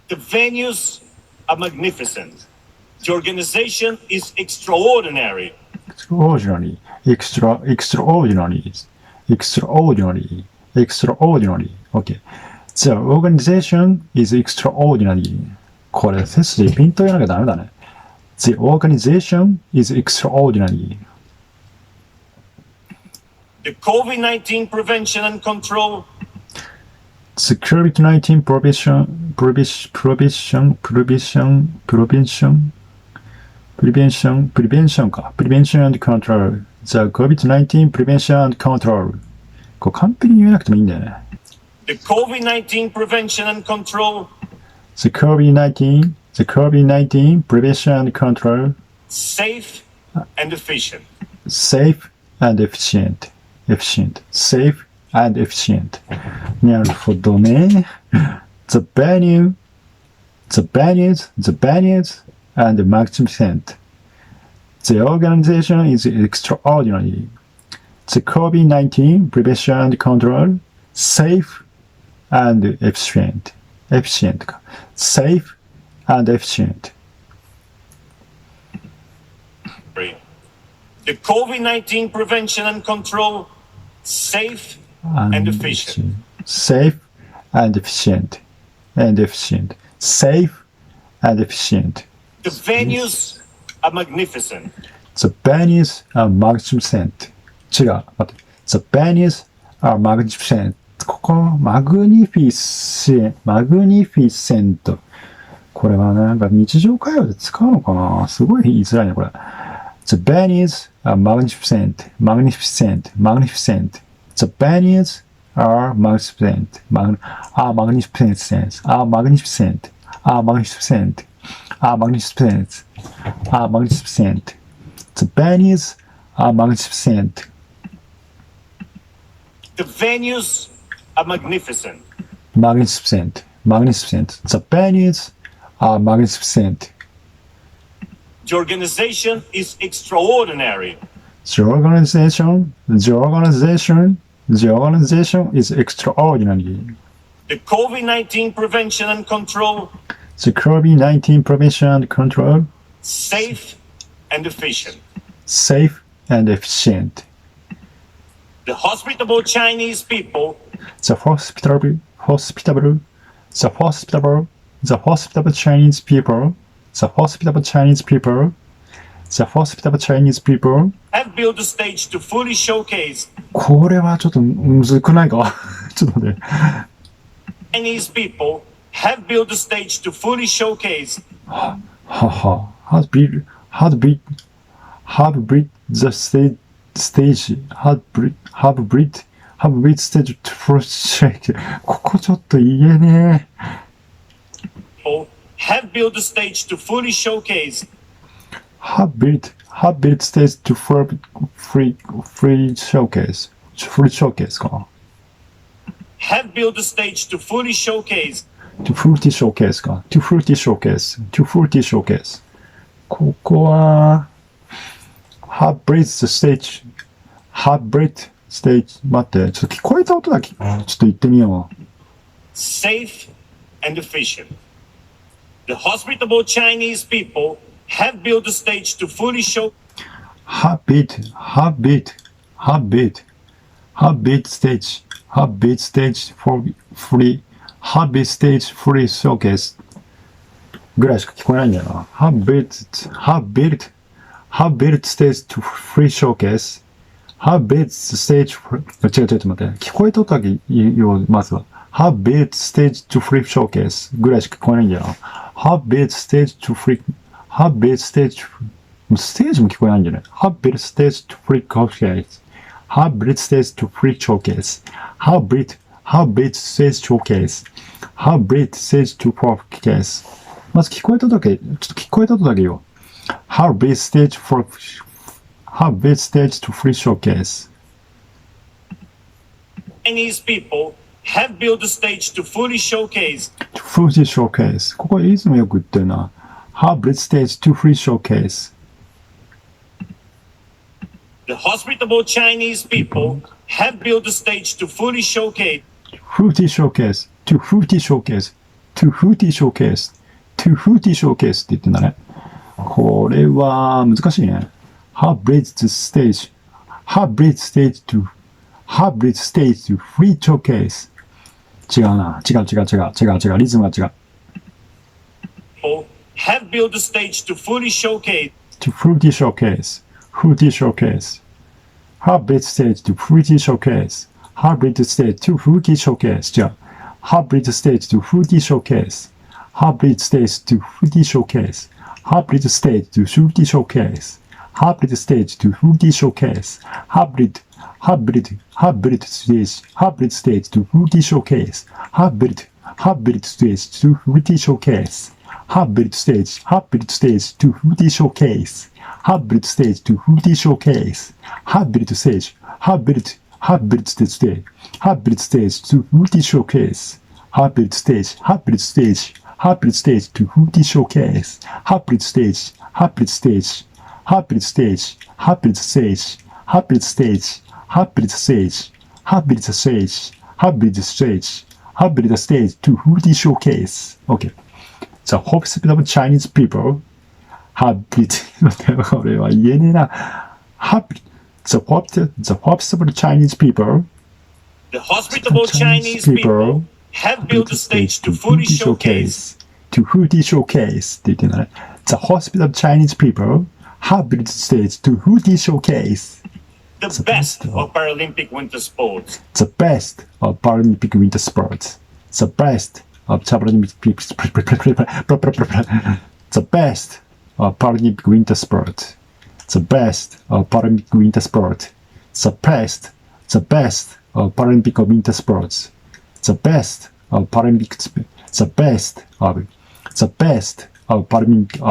The venues are magnificent. The organization is extraordinary. Extraordinary. extraordinary. Okay. The organization is extraordinary. これ、背筋ピンと言わなきゃダメだね。The organization is extraordinary. The COVID-19 prevention and control. The COVID-19 preventionか。prevention and control. The COVID-19 prevention and control. こう完璧に言えなくてもいいんだよね。The COVID-19 prevention and control. The COVID-19 prevention and control. Safe and efficient. Safe and efficient. Safe and efficient. なるほどね。The venues and magnificent. The organization is extraordinary. The COVID-19 prevention and control. Safe and efficient. Efficient か。Safe and efficient. The COVID-19 prevention and control. Safe and efficient. Safe and efficient. Safe and efficient. The venues are magnificent. The venues are magnificent. 違う。待って。The venues are magnificent. ここ、マグニフィセント。これはなんか日常会話で使うのかな？すごい言いづらいね、これ。The venues are magnificent. The venues are magnificent. The venues are magnificent. The venues are magnificent. Magnificent. The venues are magnificent. The organization is extraordinary. The organization is extraordinary. The COVID-19 prevention and control. The COVID-19 prevention and control. Safe and efficient. Safe and efficient. The hospitable Chinese people. The hospitable Chinese people. The hospitable Chinese people. The hospitable Chinese people. Have built the stage to fully showcase. これはちょっとむずくないかちょっと待って。Chinese people have built the stage to fully showcase. Have built the stage. Have built stage to fully showcase. ここちょっと言えねえ。Have built the stage to fully showcase. Have built stage to free showcase. Free showcase かな。Have built the stage to fully showcase. To fruity showcase か。To fruity showcase. ここは、have built the stage. Have built stage. 待って、ちょっと聞こえた音だけ、ちょっと言ってみよう。Safe and efficient. The hospitable Chinese people have built the stage to fully show. Have built stage for free. Have built stage free showcase. ぐらいしか聞こえないんだよな。Have built stage to free showcase. Have built stage for... 違う、待って。聞こえた音だけ言おう、まずは。Have built stage to free showcase ぐらいしか聞こえないんだよな。Have built stage to free... Have built stage... ステージも聞こえないんじゃない？ Have built stage to free showcase. Have built stage to free showcase. Have built stage showcase. Have built stage to showcase. まず聞こえた音だけ、ちょっと聞こえた音だけよ。Have built stage to free showcase. Chinese people have built the stage to fully showcase. To fully showcase. ここいつもよく言ってるな。Have built stage to free showcase. The hospitable Chinese people have built the stage to fully showcase. Fruity showcase. To fruity showcase. To fruity showcase. To fruity showcase って言ってんだね。これは難しいね。Have built the stage. Have built stage to hybrid stage to free showcase. 違うな。違う。リズムが違う。Have built the stage to fully showcase. To fully showcase. Hybrid stage to fully showcase. Hybrid stage to fully showcase. 違う。Hybrid stage to fully showcase. Hybrid stage to fully showcase. Hybrid stage to fully showcase. Hybrid stage to fully showcase. Hybrid stage. Hybrid stage to fully showcase. Hybrid stage to fully showcase. Hybrid stage to fully showcase. Hybrid stage to fully showcase. Hybrid stage to fully showcase. Hybrid stage to fully showcase. Hybrid stage to fully showcase. Okay. The hopes of Chinese peopleこれは言えねえな。The hopes of Chinese people The hospitable Chinese people have built a stage to fully showcase. To fully showcase って言ってんだね。The hospitable Chinese people have built a stage to fully showcase. The best of Paralympic winter sports. The best of Paralympic winter sports. The best of Paralympic The best of Paralympic winter sport. The best of Paralympic winter sport. The best of Paralympic winter sports. The best of Paralympic the best of Paralympic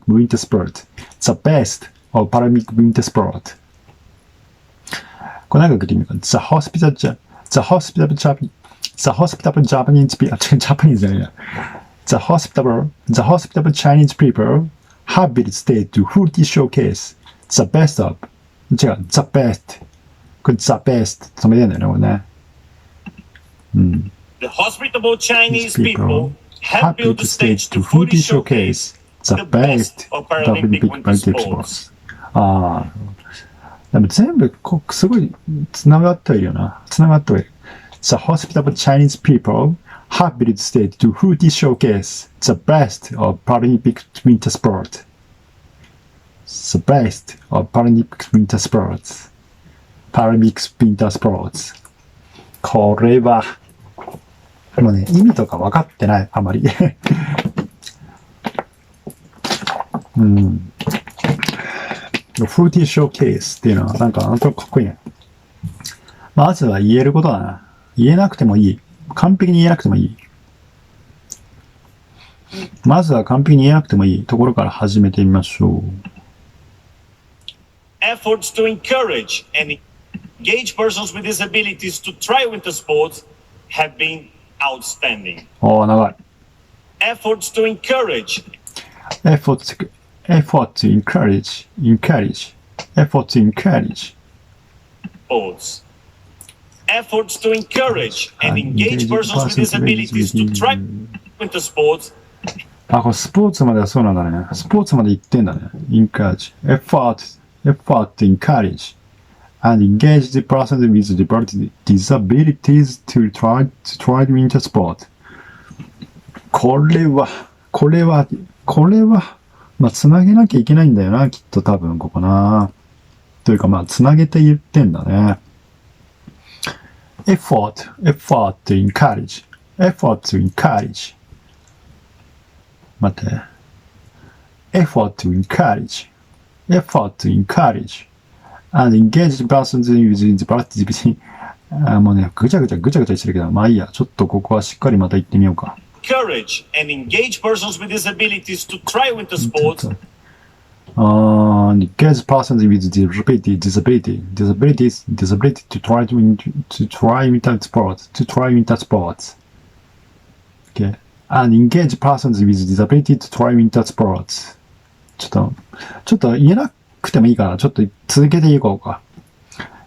winter sport. The best of Paralympic winter sport. これ長く言ってみるか。The hospital Japanese people Japanese じゃないな。The hospitable Chinese people have built stage to fully showcase the best of 違う the best これ the best 止めてんだよねこれね。The hospitable Chinese people have built a stage to fully showcase the best of Paralympic winter sports. ああ。でも全部すごい繋がってはいるよな。繋がってはいる。The hospitable Chinese people have built stage to fully showcase the best of Paralympic winter sport. The best of Paralympic winter sports. Paralympic winter sports. これは、でもね、意味とか分かってない、あまり。Fully showcase っていうのは、なんか、なんとなくかっこいいね。まずは言えることだな。言えなくてもいい。完璧に言えなくてもいい。まずは完璧に言えなくてもいいところから始めてみましょう。Efforts to encourage and engage persons with disabilities to try winter sports have been outstanding. おー、長い。Efforts to encourage. Effort to encourage. Effort to encourage. Sports. Efforts to encourage and engage persons with disabilities to try winter sports. あ、これスポーツまではそうなんだね。スポーツまで言ってんだね。encourage. Effort to encourage and engage the person with disabilities to try winter sport. これは、まあ、つなげなきゃいけないんだよな、きっと多分ここな。というかまあ、つなげて言ってんだね。effort to encourage. 待って。effort to encourage and engage the persons with disability. もうね、ぐちゃぐちゃしてるけど、まあいいや。ちょっとここはしっかりまた言ってみようか。Encourage and engage persons with disabilities to try winter sports. Engage persons with disability to try winter sports. Okay. And engage persons with disability to try winter sports. ちょっと言えなくてもいいから、ちょっと続けていこうか。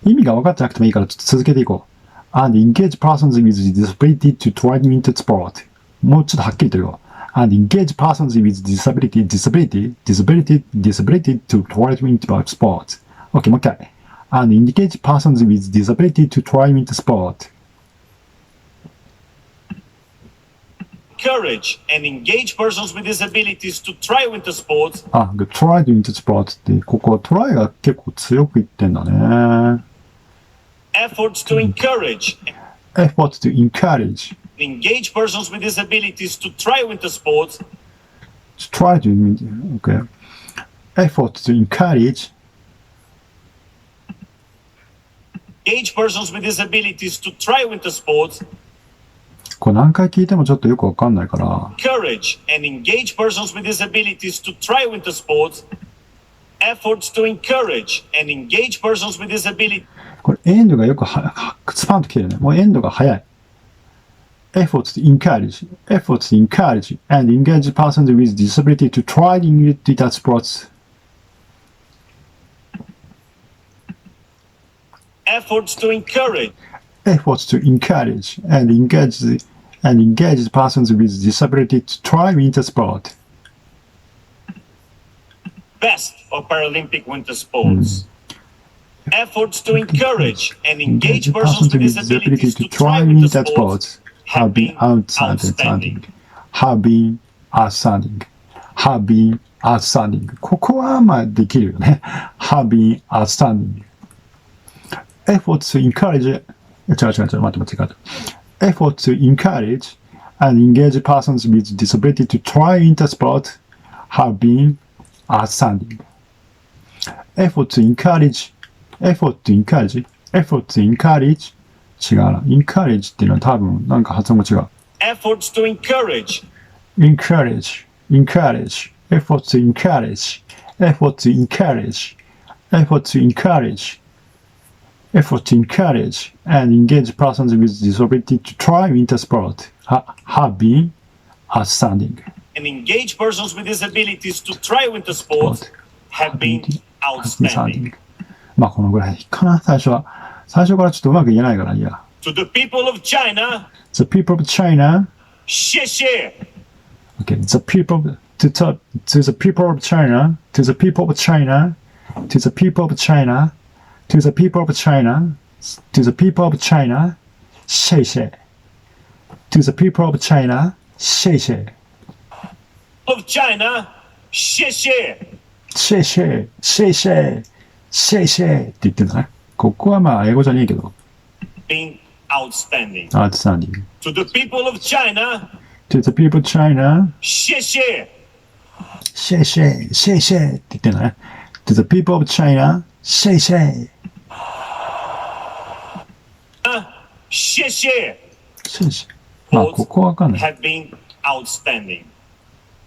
意味が分かってなくてもいいから、ちょっと続けていこう。And engage persons with disability to try winter sport. もうちょっとはっきりと言おう。And engage persons with disability to try winter sports. OK, もう一回。and engage persons with disability to try winter sport. Encourage and engage persons with disabilities to try winter sports. try winter sports って、ここ try が結構強く言ってんだね。Efforts to encourage efforts to encourage. engage persons with disabilities to try winter sports. try to, okay. efforts to encourage. Engage persons with disabilities to try winter sports. これ何回聞いてもちょっとよくわかんないから。Encourage and engage persons with disabilities to try winter sports. Efforts to encourage and engage persons with disabilities. これエンドがよくスパンと切れるね。もうエンドが早い。efforts to encourage, efforts to encourage and engage persons with disability to try winter sports. Efforts to encourage. efforts to encourage and engage persons with disability to try winter sport. Best of Paralympic winter sports. Efforts to encourage and engage persons with disabilities to try winter sports have been outstanding. Have been outstanding. Have been outstanding. ここはまあできるよね。have been outstanding. efforts to encourage, 違う、待って。efforts to encourage and engage persons with disability to try winter sport have been outstanding. effort to encourage,違うな。encourage っていうのは多分なんか発音が違う。efforts to encourage. encourage, effort to encourage, effort to encourage, effort to encourage, effort to encourage and engage persons with disability to try winter sport have been outstanding. And engage persons with disabilities to try winter sports have been outstanding. まあこのぐらいかな、最初は。最初からちょっとうまく言えないからいいや。To the people of China, The people of China, 谢谢. okay, the people to the people of China, to the people of China, to the people of China, to the people of China, to the people of China, 谢谢. To the people of China, 谢谢. Of China, 谢谢. 谢谢、谢謝、谢謝って言ってんだね。ここはまあ英語じゃねえけど。Being outstanding. outstanding. To the people of China, To the people of China, 谢谢. 谢謝、谢謝って言ってんだね。To the people of China, 谢謝。谢谢. 谢謝。まあここはわかんない。Have been outstanding.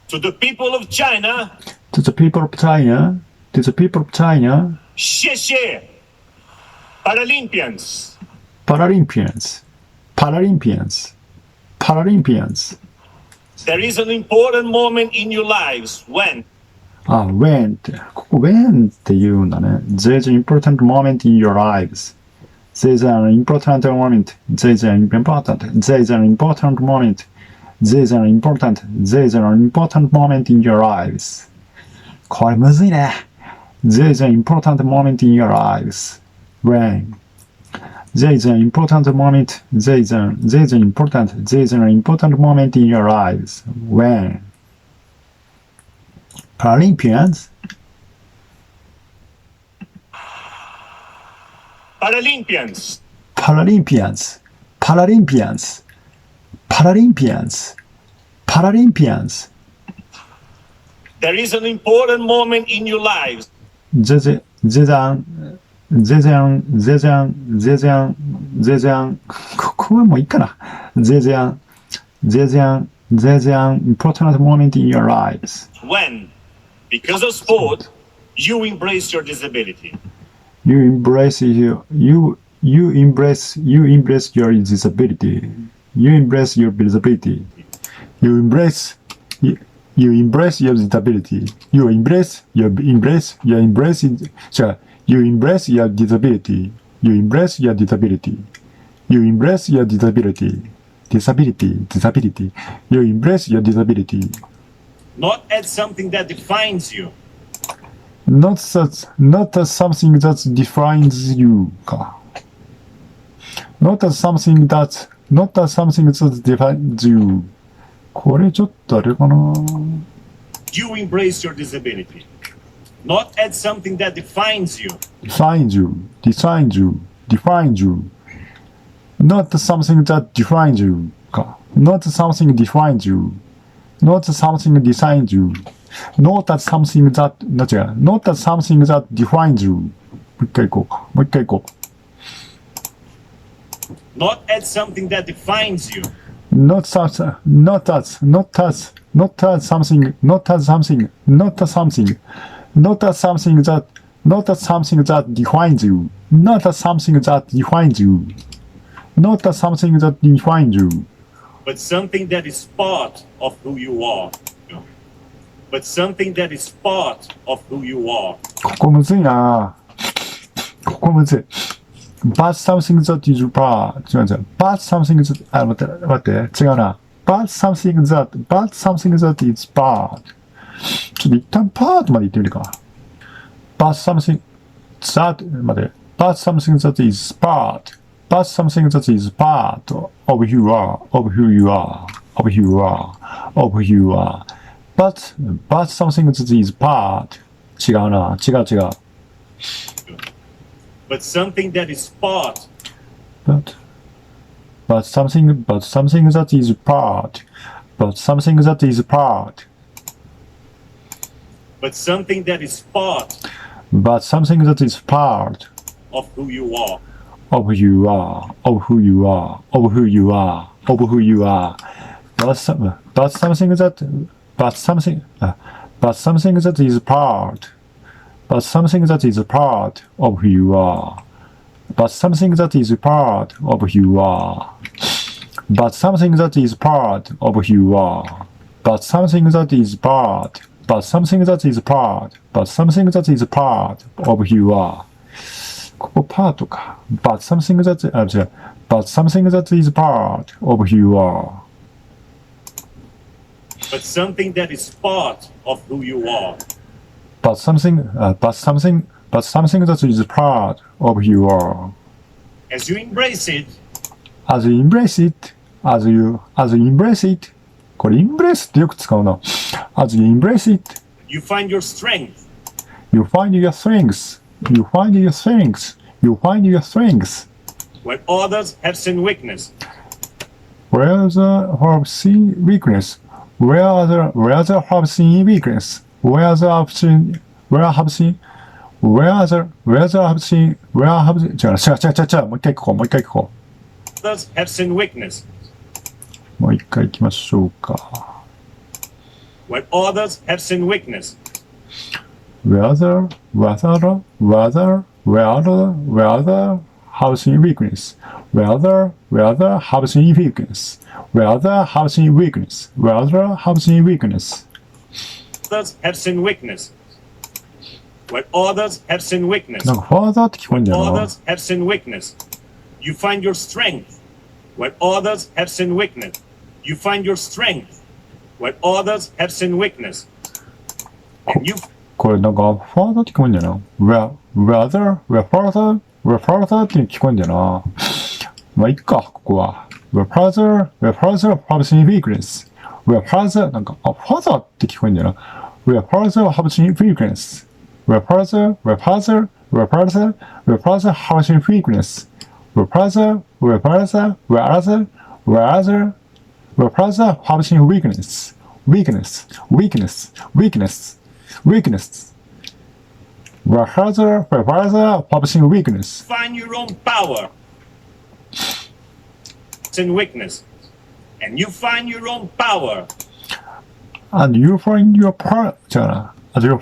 To the people of China, To the people of China, to the people of China, 谢谢. Paralympians, Paralympians, Paralympians, Paralympians. there is an important moment in your lives when when って、ここ when って言うんだね。There's an important moment in your lives. There's an important moment. There's an important. There's an important moment. There's an important. There's an important moment in your lives. これむずいね。There's an important moment in your lives. When? There's an important moment. There's an important moment in your lives. When? Paralympians? Paralympians, Paralympians, Paralympians, Paralympians, Paralympians. there is an important moment in your lives There's an ここはもういいかな。There's an important moment in your lives. when, because of sport, you embrace your disability. You embrace your disability. You embrace your disability. You embrace your disability. You embrace your disability. You embrace your disability. You embrace your disability. Disability. You embrace your disability. Not as something that defines you. not as something that defines you か。not as something that defines you。これちょっとあれかな。You embrace your disability, not as something that defines you. defines you. not something that defines you か。not something defines you. not something defines you. not as something that, not as something that defines you. もう一回行こうか。Not as something that defines you. not as something that defines you. not as something that defines you. not as something that defines you. But something that is part of who you are. But something that is part of who you are. ここむずいな。but something that is part. 違う。but something that, 待って、違うな。but something that is part. ちょっと一旦パートまで言ってみるか。but something that, 待って。but something that is part. but something that is part of who you are. but something that is part. 違う。But something that is part. but something that is part. but something that is part. But something that is part. but something that is part. Of who you are. of who you are. but something that is part. but something that is part of who you are. but something that is part of who you are. but something that is part of who you are. but something that is part of who you are. ここパートか。but something that, 違う。but something that is part of who you are. But something that is part of who you are. but something that is part of who you are. As you embrace it. as you embrace it. これ embrace ってよく使うな。as you embrace it. You find your strength. you find your strengths. When others have seen weakness. where others have seen weakness. where others have seen weakness. where others have seen違う。もう一回聞こう。Others have seen weakness. もう一回行きましょうか。When others have seen weakness. where others have seen weakness. where others have seen weakness. Others have seen weakness. When others have seen weakness. なんかファーザーって聞こえんだよな。Others have seen weakness. You find your strength. When others have seen weakness. You find your strength. When others have seen weakness. And you これなんかファーザーって聞こえんだよな。where further って聞こえんだよな。まあいっか、ここは。where further have seen weakness. where further なんか、ファーザーって聞こえんだよな。where further have seen weakness. where further have seen weakness. where further have seen weakness. weakness. where further have seen weakness. find your own power. In weakness. And you find your own power. and you find your power. and you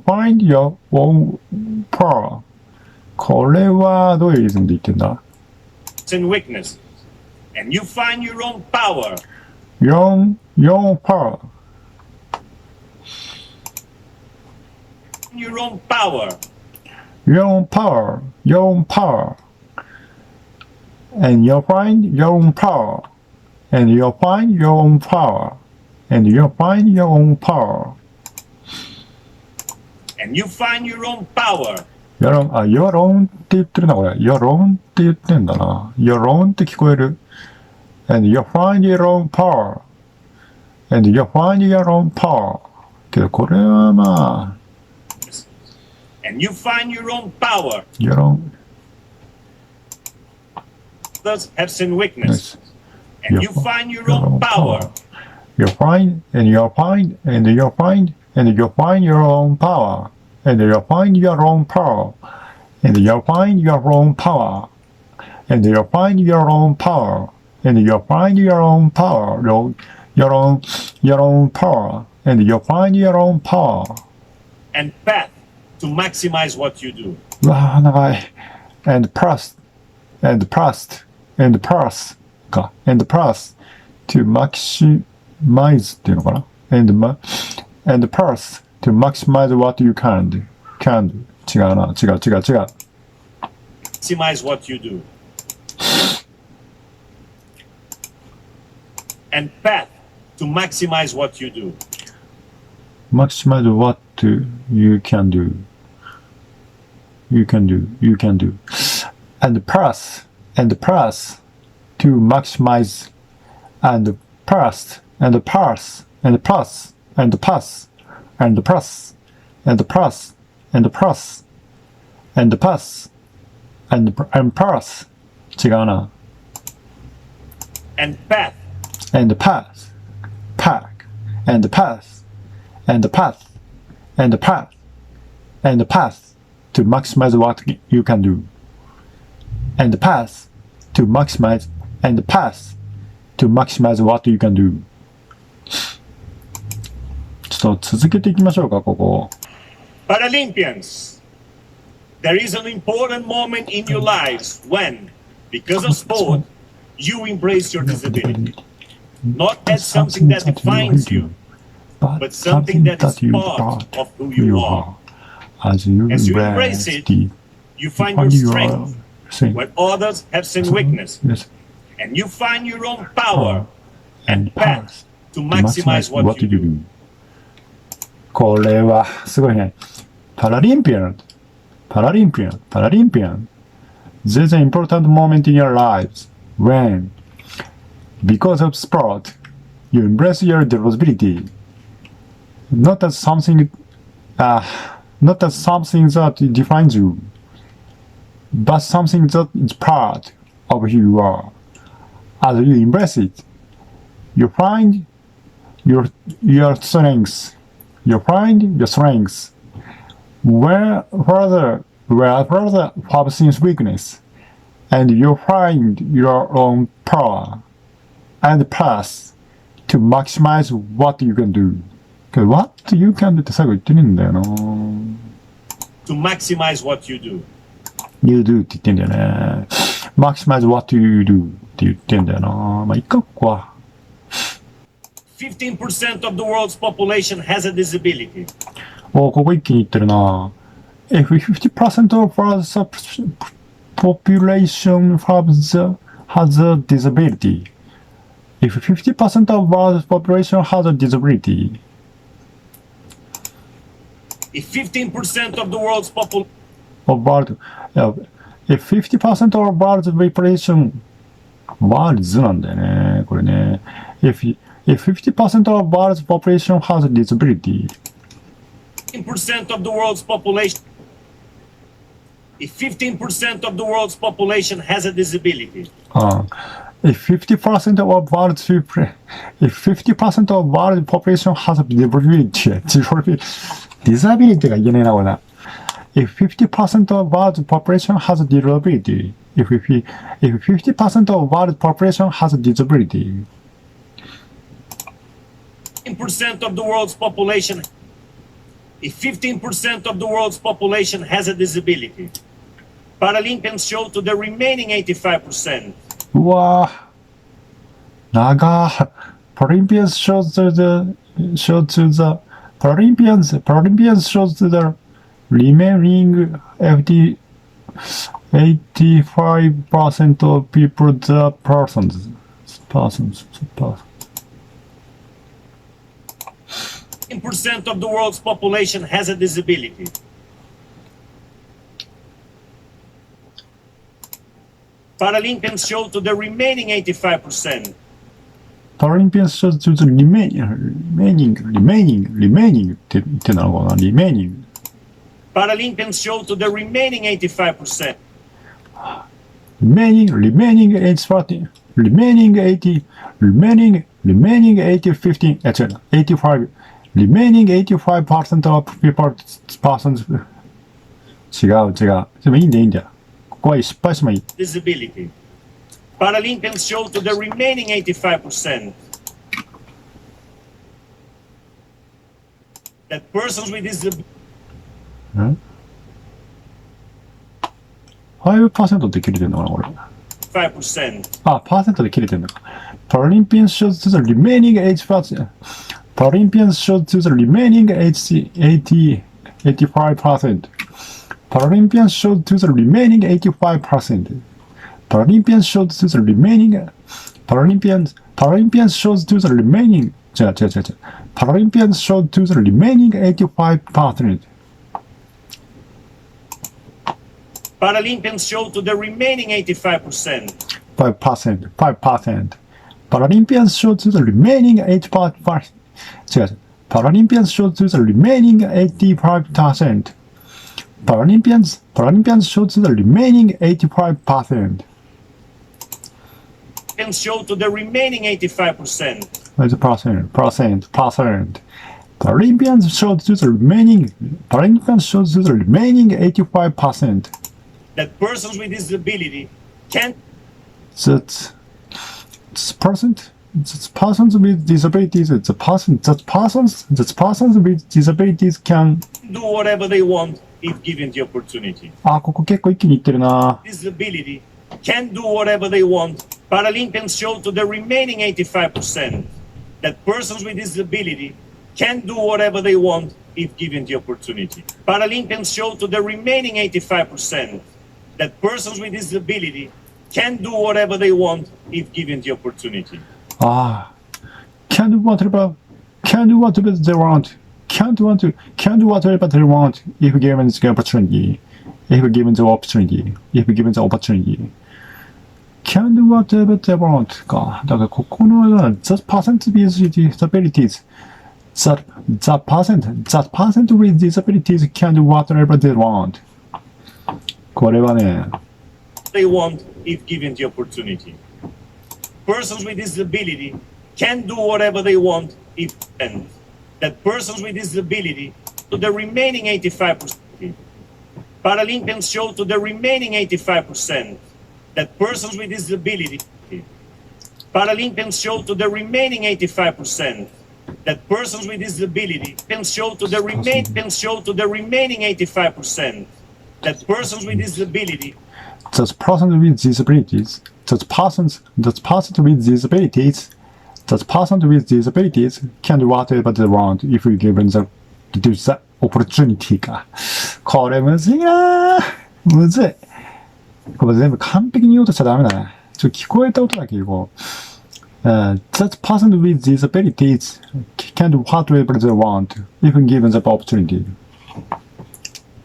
find your own power. これはどういうリズムで言ってんだ？ In weakness. And you find your own power. your power. Your own power. your power. and you find your own power. and you'll find your own power. And you'll find your own power. And you find your own power. your own って言ってるな、これ。your own って言ってんだな。your own って聞こえる。and you'll find your own power. and you'll find your own power. けど、これはまあ。and you find your own power. your own. Others have seen weakness. And you find your own power. You'll find, and you'll find, and you'll find, and you'll find your own power. And you'll find your own power. And you'll find your own power. And you'll find your own power. And you'll find your own power. Your own power. And you'll find your own power. And path to maximize what you do. うわぁ、長い。and plus, and plus, and plus か。and plus to maximize っていうのかな。and plus to maximize what you can do. can do. 違うな。違う。Maximize what you do. And path to maximize what you do. maximize what you can do. You can do. And plus to maximize and plus and plus and plus and plus and plus and plus and plus and plus and plus 違うな and path and path and path and path and path and path to maximize what you can do and path to maximize and path to maximize what you can do ちょっと続けていきましょうかここ Paralympians, there is an important moment in your lives when, because of sport, you embrace your disability. Not as something that defines you, but something that is part of who you are. As you embrace it, you find your strength when others have seen weakness. And you find your own power and path to maximize what you do. これはすごいね。Paralympian. There's an important moment in your lives when, because of sport, you embrace your disability. Not as something that defines you, but something that is part of who you are. As you embrace it, you find your strengths. You find your strengths where further have seen weakness, and you find your own power and path to maximize what you can do. What you can do って最後言ってねえんだよな。To maximize what you do. You do って言ってんだよね。Maximize what you do って言ってんだよな。まあいっかここは。15% of the world's population has a disability. お、ここ一気に言ってるな。If 50% of the population has a disability. If 50% of the population has a disability. If 15% of the world's population. If 50% of the world's population. ワールズなんだよね。これね。If 50% of the world's population has a disability. 15% of the world's population. If 15% of the world's population has a disability. If 50% of the world's people, if 50% of the world's population has a disability, disability が言えねえなこれな。If 50% of the world's population has a disability, if 50% of the world's population has a disability. 15% of the world's population. If 15% of the world's population has a disability, Paralympians show to the remaining 85%. うわぁ。長ぁ。Paralympians shows to the Paralympians shows to the remaining 85% of people the persons persons, persons. 10% of the world's population has a disability. Paralympians show to the remaining 85%. Paralympians show to the remaining って言ってんだろうな、remaining. Paralympians show to the remaining 85%. remaining 80, remaining 80, remaining 15, 違うな、85, remaining 85% of persons. 違う。でもいいんだよ。ここは失敗してもいい。Disability. Paralympians show to the remaining 85% that persons with disability. 5% で切れてんのかな、これ。5%. あ、パーセントで切れてんのか。Paralympians show to the remaining 80%. Paralympians show to the remaining 85%. Paralympians show to the remaining 85%. Paralympians show to the remaining. Paralympians show to the remaining. 違う。Paralympians show to the remaining 85%. Paralympians show to the remaining 85%. 5%. Paralympians show to the remaining 85%. 違う。Paralympians show to the remaining 85%. Paralympians show to the remaining 85%. Paralympians show to the remaining 85%. Where's the percent? Paralympians show to the remaining 85%. That persons with disability can. That's persons with disabilities. That persons with disabilities can do whatever they want if given the opportunity. あ、ここ結構一気にいってるな。 Disability can do whatever they want. Paralympians show to the remaining 85% that persons with disability can do whatever they want if given the opportunity. Paralympians show to the remaining 85% that persons with disability can do whatever they want if given the opportunity. ああ。can do whatever they want. Can do whatever they want if given the opportunity. If given the opportunity. Can do whatever they want か。だからここの the percent with disabilities. The percent with disabilities can do whatever they want. これはね、They want if given the opportunity. Persons with disability can do whatever they want if and that persons with disability to the remaining 85%. Paralympians show to the remaining 85% that persons with disability. Paralympians show to the remaining 85% that persons with disability can show to the remaining 85% that persons with disability. the person with disabilities. The persons with disabilities can do whatever they want if given the opportunity か。これむずいなぁ。むずい。これ全部完璧に言おうとしちゃダメだね。ちょっと聞こえた音だけ言おう。That person with disabilities can do whatever they want if given the opportunity.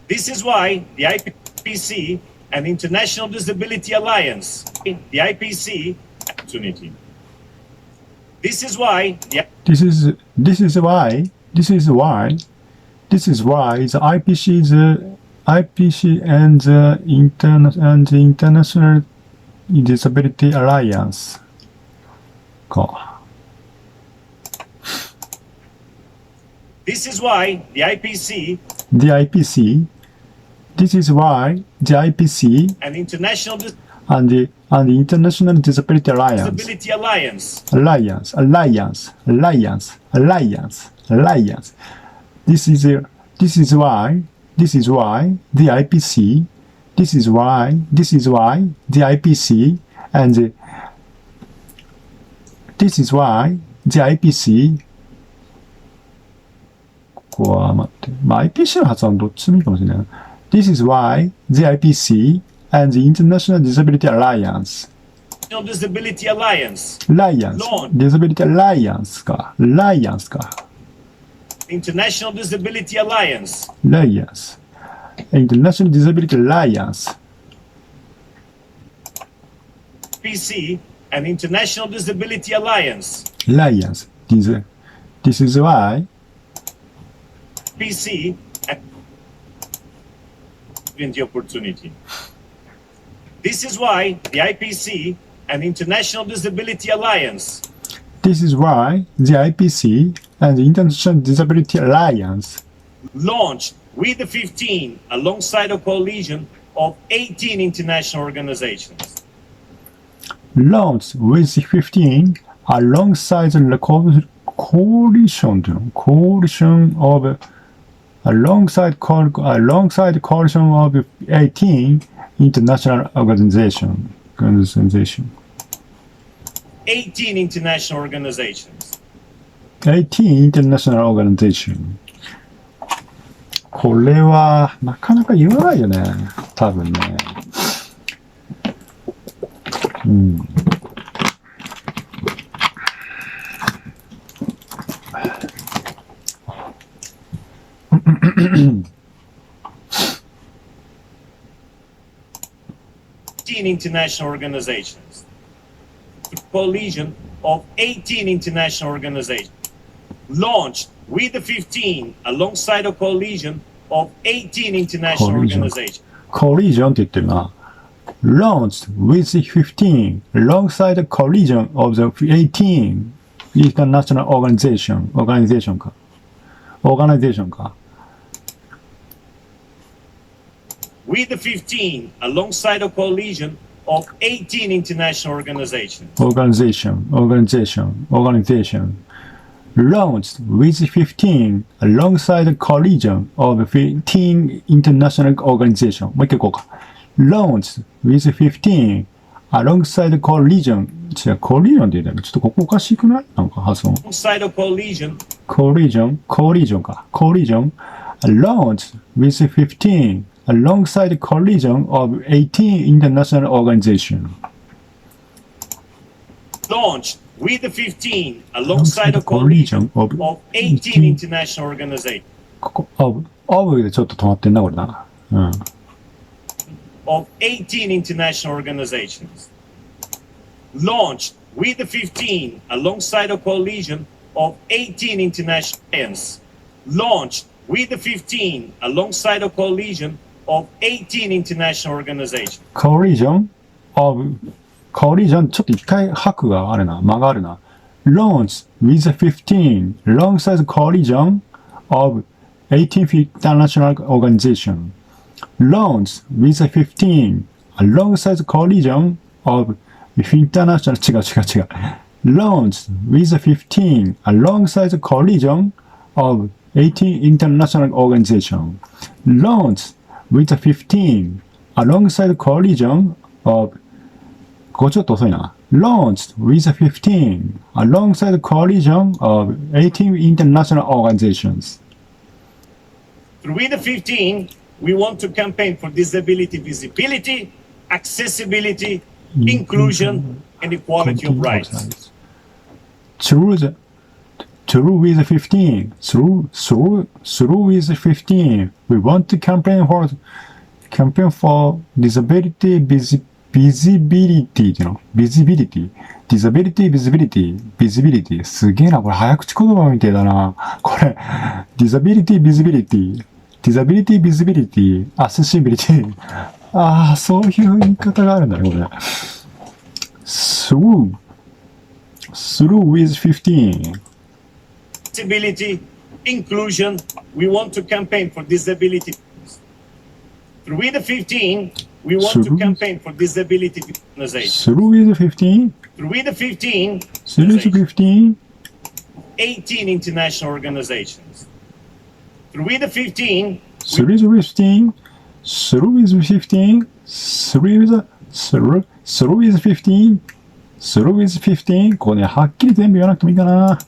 This is why the IPC and International Disability Alliance, the IPC, opportunity. This is why the This is why the IPC and the International Disability Alliance か。This is why the IPC This is why the IPC and International and the International Disability Alliance Disability Alliance. This is why the IPC and this is why the IPC ここは待って。まあ IPC の発音どっちでもいいかもしれないな。This is why the IPC and the International Disability Alliance Disability Alliance. ライアンス。ディザビリティライアンスか。ライアンスか。International Disability Alliance. ライアンス。International Disability Alliance. PC and International Disability Alliance. Alliance. This is why PC and the opportunity. This is why the IPC and International Disability Alliance. This is why the IPC and the International Disability Alliance launched We the 15 alongside a coalition of 18 international organizations. launched with 15 alongside the coalition of alongside coalition of 18 international organization. 18 international organizations. 18 international organization. これはなかなか言わないよね。多分ね。うん。international organizations. The coalition of 18 international organizations launched with the 15 alongside a coalition of 18 international organizations. Coalition って言ってるな。launched with 15 alongside a coalition of the 18 international organization か。organization か。with the 15 alongside a coalition of 18 international organizations. Organization. Launched with 15 alongside a coalition of 15 international organizations. もう一回いこうか。Launched with 15 alongside a coalition. 違う、コリジョンって言うんだよね。ちょっとここおかしくない？なんか発音。Alongside a coalition. Coalition か。Coalition. Launched with 15 alongside a coalition of 18 international organizations. Launched with the 15 alongside a coalition of 18 international organizations. ここ、of でちょっと止まってんな、これな。うん。of 18 international organizations. Launched with the 15 alongside a coalition of 18 international alliances. Launched with the 15 alongside a coalition of 18 international organizations. Coalition of Coalition ちょっと一回拍があるな、間があるな。Launched with 15 alongside the coalition of 18 international organizations. Launched with 15 alongside the coalition of international 違う。Launched with 15 alongside the coalition of 18 international organizations. Launched with 15 alongside the coalition of ここちょっと遅いな。Launched with 15 alongside the coalition of 18 international organizations. Through the 15, we want to campaign for disability visibility, accessibility, inclusion, and equality of rights. Through with 15, through with 15, we want to campaign for disability visibility っていうの visibility disability visibility すげえなこれ早口言葉みたいだなこれ disability visibility accessibility ああそういう言い方があるんだねこれ through with 15 Disability, inclusion, we want to campaign for disability. Through with the 15, we want to campaign for disability organizations. Through with 15? Through with the 15, Through with 15? 18 international organizations. Through with the 15, Through with 15? Through with 15? Through with 15? Through with 15? ここね、はっきり全部言わなくてもいいかな。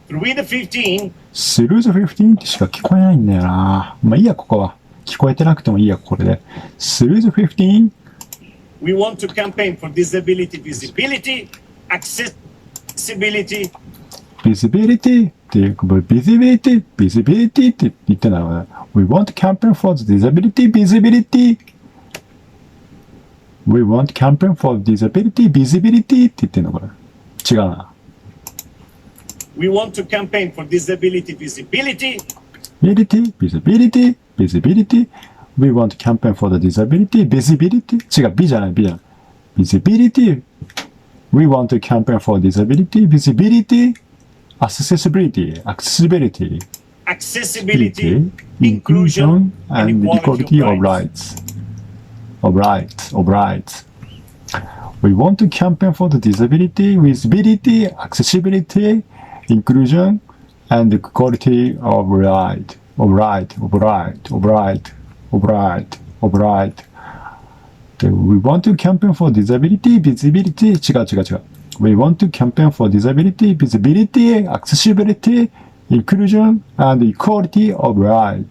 Through with the 15? Through the 15ってしか聞こえないんだよな。まあいいや、ここは。聞こえてなくてもいいや、これで。Through the 15? we want to campaign for disability visibility, accessibility, visibility っていう、visibility って言ってんだろうね。We want to campaign for the visibility. We want to campaign for disability, visibility って言ってんのこれ。違うな。We want to campaign for disability visibility, visibility. We want to campaign for the disability, visibility. 違う、B じゃない。Visibility. We want to campaign for disability, visibility, accessibility, inclusion, and equality of rights. We want to campaign for the disability, visibility, accessibility, inclusion, and equality of right. We want to campaign for disability, visibility. 違う。We want to campaign for disability, visibility, accessibility, inclusion, and equality of right.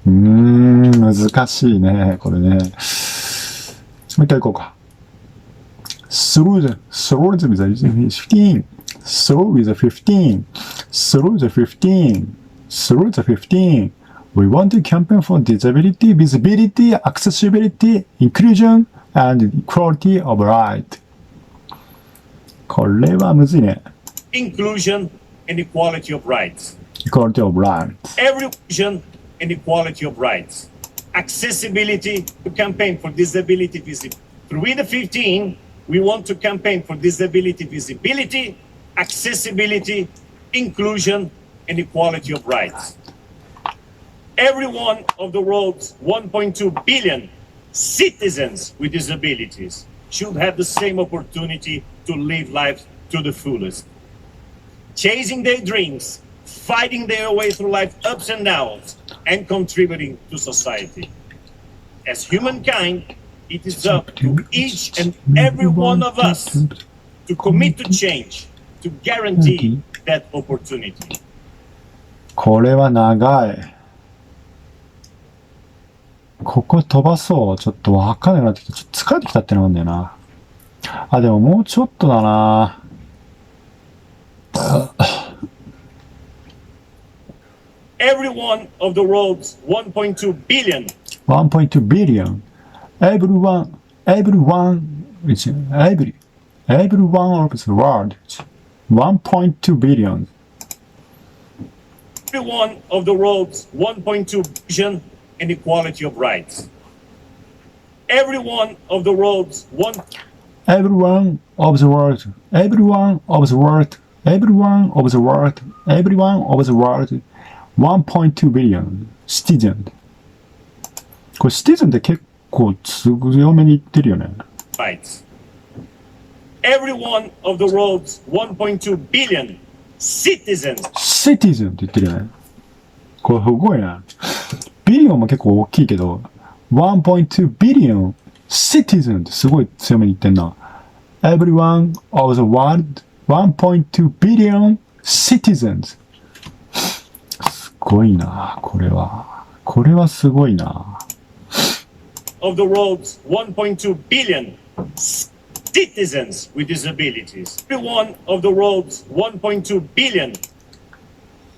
難しいね、これね。もう一回行こうか。Through the 15. Through the 15. We want to campaign for disability, visibility, accessibility, inclusion, and equality of right. これはむずいね。inclusion, and equality of rights. Equality of rights. Every inclusion and equality of rights. Accessibility to campaign for disability visibility. Through the 15, we want to campaign for disability visibility, accessibility, inclusion, and equality of rights. Every one of the world's 1.2 billion citizens with disabilities should have the same opportunity to live life to the fullest. Chasing their dreams, fighting their way through life's ups and downs, and contributing to society. As humankind, it is up to each and every one of us to commit to change, to guarantee that opportunity. これは長い。ここ飛ばそう。ちょっとわかんなくなってきた。ちょっと疲れてきたってのもあるんだよな。あ、でももうちょっとだな。Every one of the world's 1.2 billion. 1.2 billion. Everyone of the world. 1.2 billion. Every one of the world's 1.2 billion and equality of rights. Every one of the world's Everyone of the world. 1.2 billion citizen. これシティズンって結構強めに言ってるよね。rights. Every one of the world's 1.2 billion citizens. citizen って言ってるよね。これすごいな。ビリオンも結構大きいけど、1.2 billion citizen ってすごい強めに言ってんな。Everyone of the world 1.2 billion citizens。すごいな、これは。これはすごいな。Of the world's 1.2 billion citizens with disabilities. Every one of the world's 1.2 billion.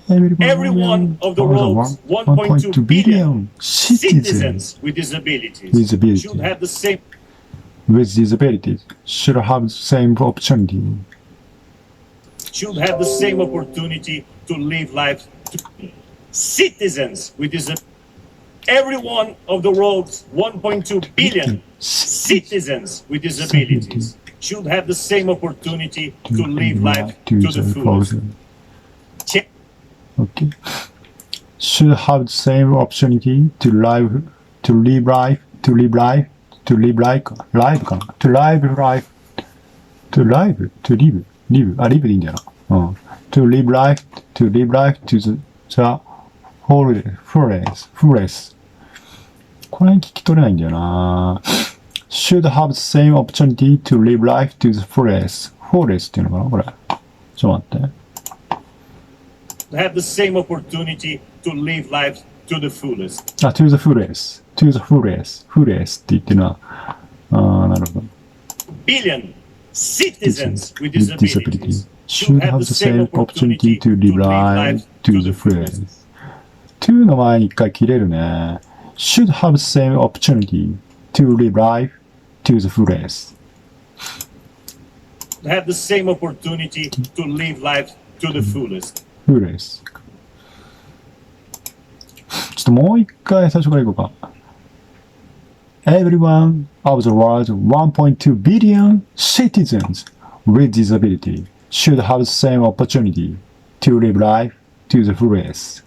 Every one of the world's 1.2 billion citizens with disabilities should have the same with disabilities should have the same opportunity. Should have the same opportunity to live life. Citizens with disabilities. Every one of the world's 1.2 billion citizens with disabilities should have the same opportunity to live life to the fullest. Okay. Should have the same opportunity to live life.あ、liveでいいんだよな。うん。To live life to the fullest. これ聞き取れないんだよな。Should have the same opportunity to live life to the fullest. fullest っていうのかなこれ。ちょっと待って。Have the same opportunity to live life to the fullest. あ、to the fullest. fullest って言ってるな。ななるほど。billion citizens with disabilities should have the same opportunity to live life to the fullest. to の前に一回切れるね。should have the same opportunity to live life to the fullest. have the same opportunity to live life to the fullest. fullest. ちょっともう一回最初からいこうか。Everyone of the world's 1.2 billion citizens with disability should have the same opportunity to live life to the fullest.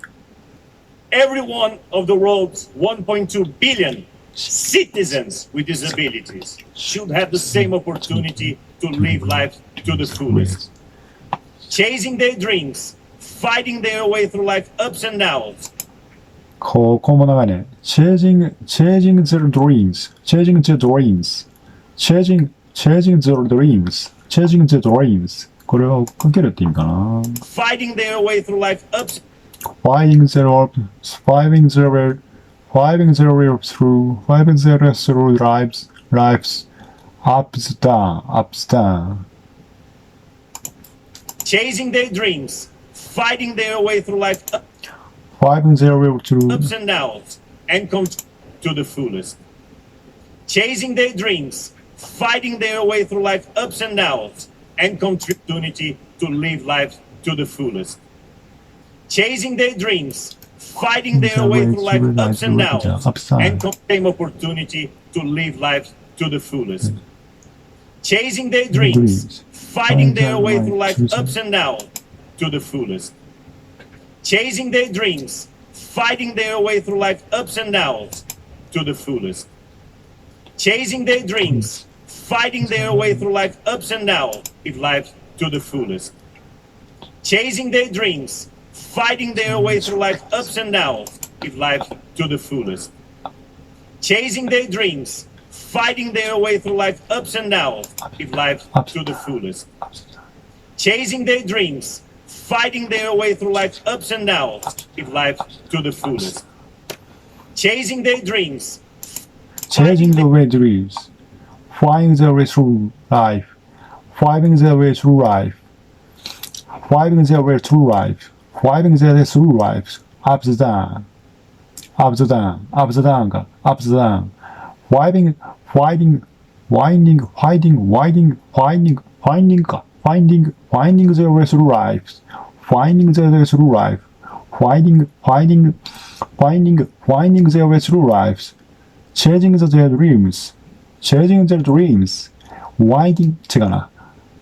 Every one of the world's 1.2 billion citizens with disabilities should have the same opportunity to live life to the fullest. Chasing their dreams, fighting their way through life ups and downs. ここも長いね。chasing their dreams, chasing their dreams, chasing their dreams, chasing their dreams. これは追っかけるって意味かな。Fighting their way through life ups. Fighting their way through lives, ups down. Chasing their dreams, fighting their way through life Fighting their way through ups and downs, and come to the fullest. Chasing their dreams, fighting their way through life ups and downs, and come to opportunity to live life to the fullest. Chasing their dreams, fighting their way through life ups and downs, and come same opportunity to live life to the fullest. Chasing their dreams, fighting their way through life ups and downs to the fullest. Chasing their dreams, fighting their way through life ups and downs to the fullest. Chasing their dreams, fighting their way through life ups and downs, live life to the fullest. Chasing their dreams, fighting their way through life ups and downs, live life to the fullest. Chasing their dreams, fighting their way through life ups and downs, live life to the fullest. Chasing their dreams, fighting their way through life ups and downs, live life to the fullest. Chasing their dreams, chasing the way dreams, finding their way through life, finding their way through life, finding their way through life, finding their way through life, ups down, ups down, ups down か、ups down, finding their way through life, finding their way through life, finding their way through life, chasing their dreams, chasing their dreams,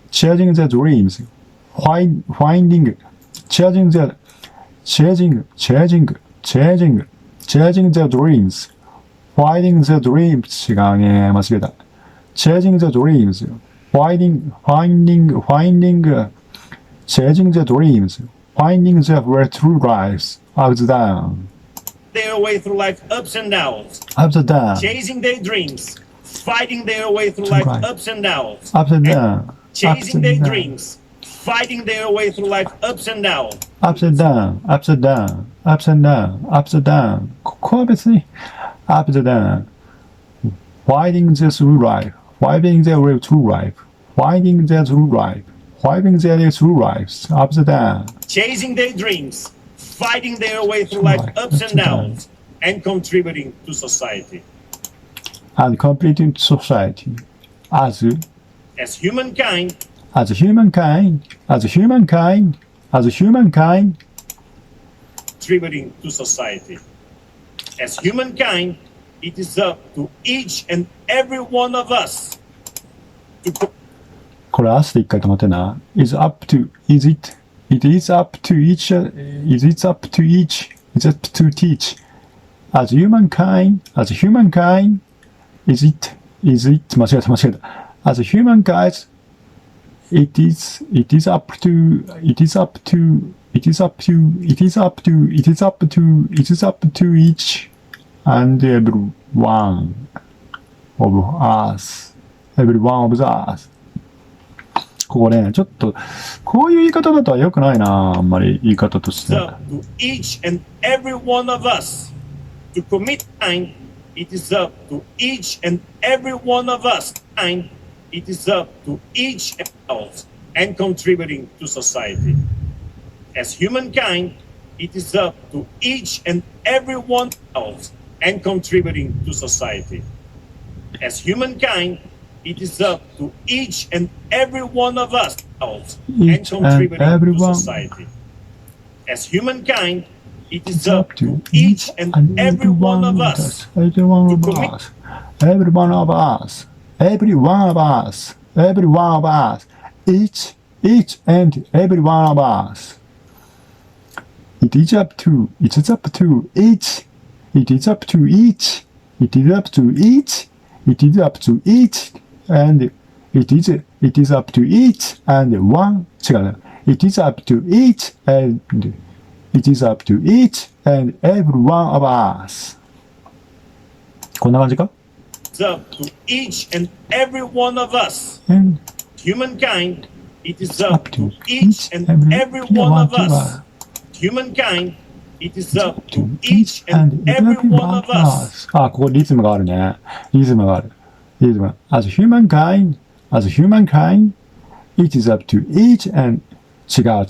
chasing their dreams, chasing their dreams, finding their dreams 違うね、間違えた。chasing their dreams, chasing their dreams, finding their way through life, ups down, their way through life ups and downs. ups down, Chasing their dreams, fighting their way through life ups and downs. ups down, Chasing their dreams, fighting their way through life ups and downs. ups down, ups down, ups down, ups down. ここは別に ups down, finding their through life, finding their way through life, finding their through life, finding their way through life, ups down. Chasing their dreams, fighting their way through life ups and downs, and contributing to society. And completing society as humankind, contributing to society. As humankind, it is up to each and every one of us to これ、us で一回止まってな。is up to teach, is up to teach. As humankind, is it, 間違えた。As humankind, it is up to each and every one of us. ここね、ちょっと、こういう言い方だとは良くないな、あんまり言い方として。to each and every one of us to commit time it is up to each and every one of us. And it is up to each and else and contributing to society. As humankind, it is up to each and every one else and contributing to society. As humankind, it is up to each and every one of us else and contributing to society. As humankind, it is up to each and every one of us. Every one of us. Every one of us. Every one of us. Every one of us. Each and every one of us. It is up to each. It is up to each. It is up to each. It is up to each. It is up to each. And it is up to each and one. 違うな。It is up to each and it is up to each and every one of us. こんな感じか？ It's up to each and every one of us. And Humankind, it is up to each and every one of us. Humankind, it is up to each and every one of us. あ、ここリズムがあるね。リズムがある。リズム。As humankind, it is up to each and 違う。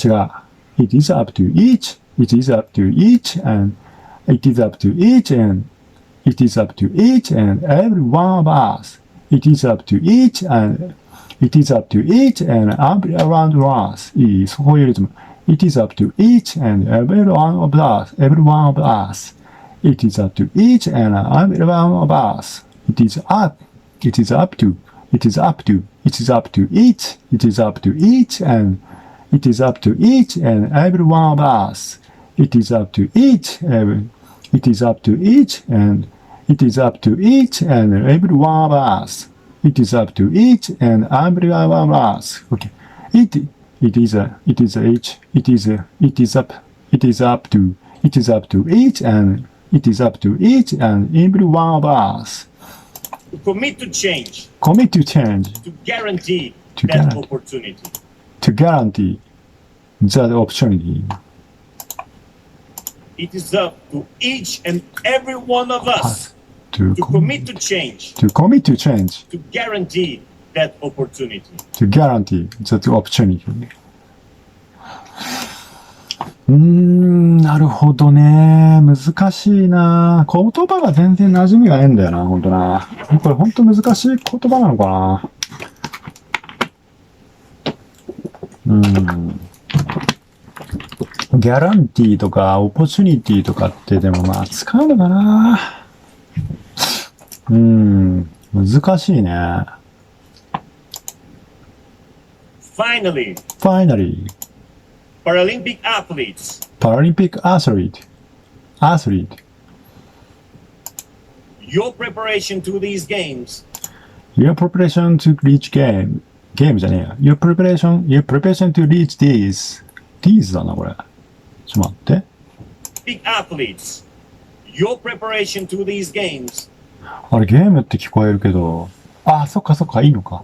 It is up to each. It is up to each and it is up to each and it is up to each and every one of us. It is up to each and it is up to each and every one of us. いい、そういうリズム。It is up to each and every one of us. Every one of us. It is up to each and every one of us. It is up. It is up to. It is up to. It is up to each. It is up to each and it is up to each and every one of us. It is up to each. It is up to each and it is up to each and every one of us. It is up to each and every one of us. Okay. It is each. It is up to each and it is up to each and every one of us. To commit to change. Commit to change. To guarantee To that guarantee. opportunity. To guarantee that opportunity. It is up to each and every one of us To commit to change. To commit to change. To guarantee that opportunity. To guarantee that opportunity. なるほどね。難しいな。言葉が全然馴染みがねえんだよな、ほんとな。これほんと難しい言葉なのかな。ギャランティーとか、オポチュニティとかってでもまあ使うのかな。難しいね。Finally, Paralympic athletes. Paralympic athlete. Your preparation to these games. Your preparation to reach game じゃねえや。Your preparation to reach these だな、これ。ちょっと待って。Big athletes. Your preparation to these games. あれ、ゲームって聞こえるけど。あ、そっか、いいのか。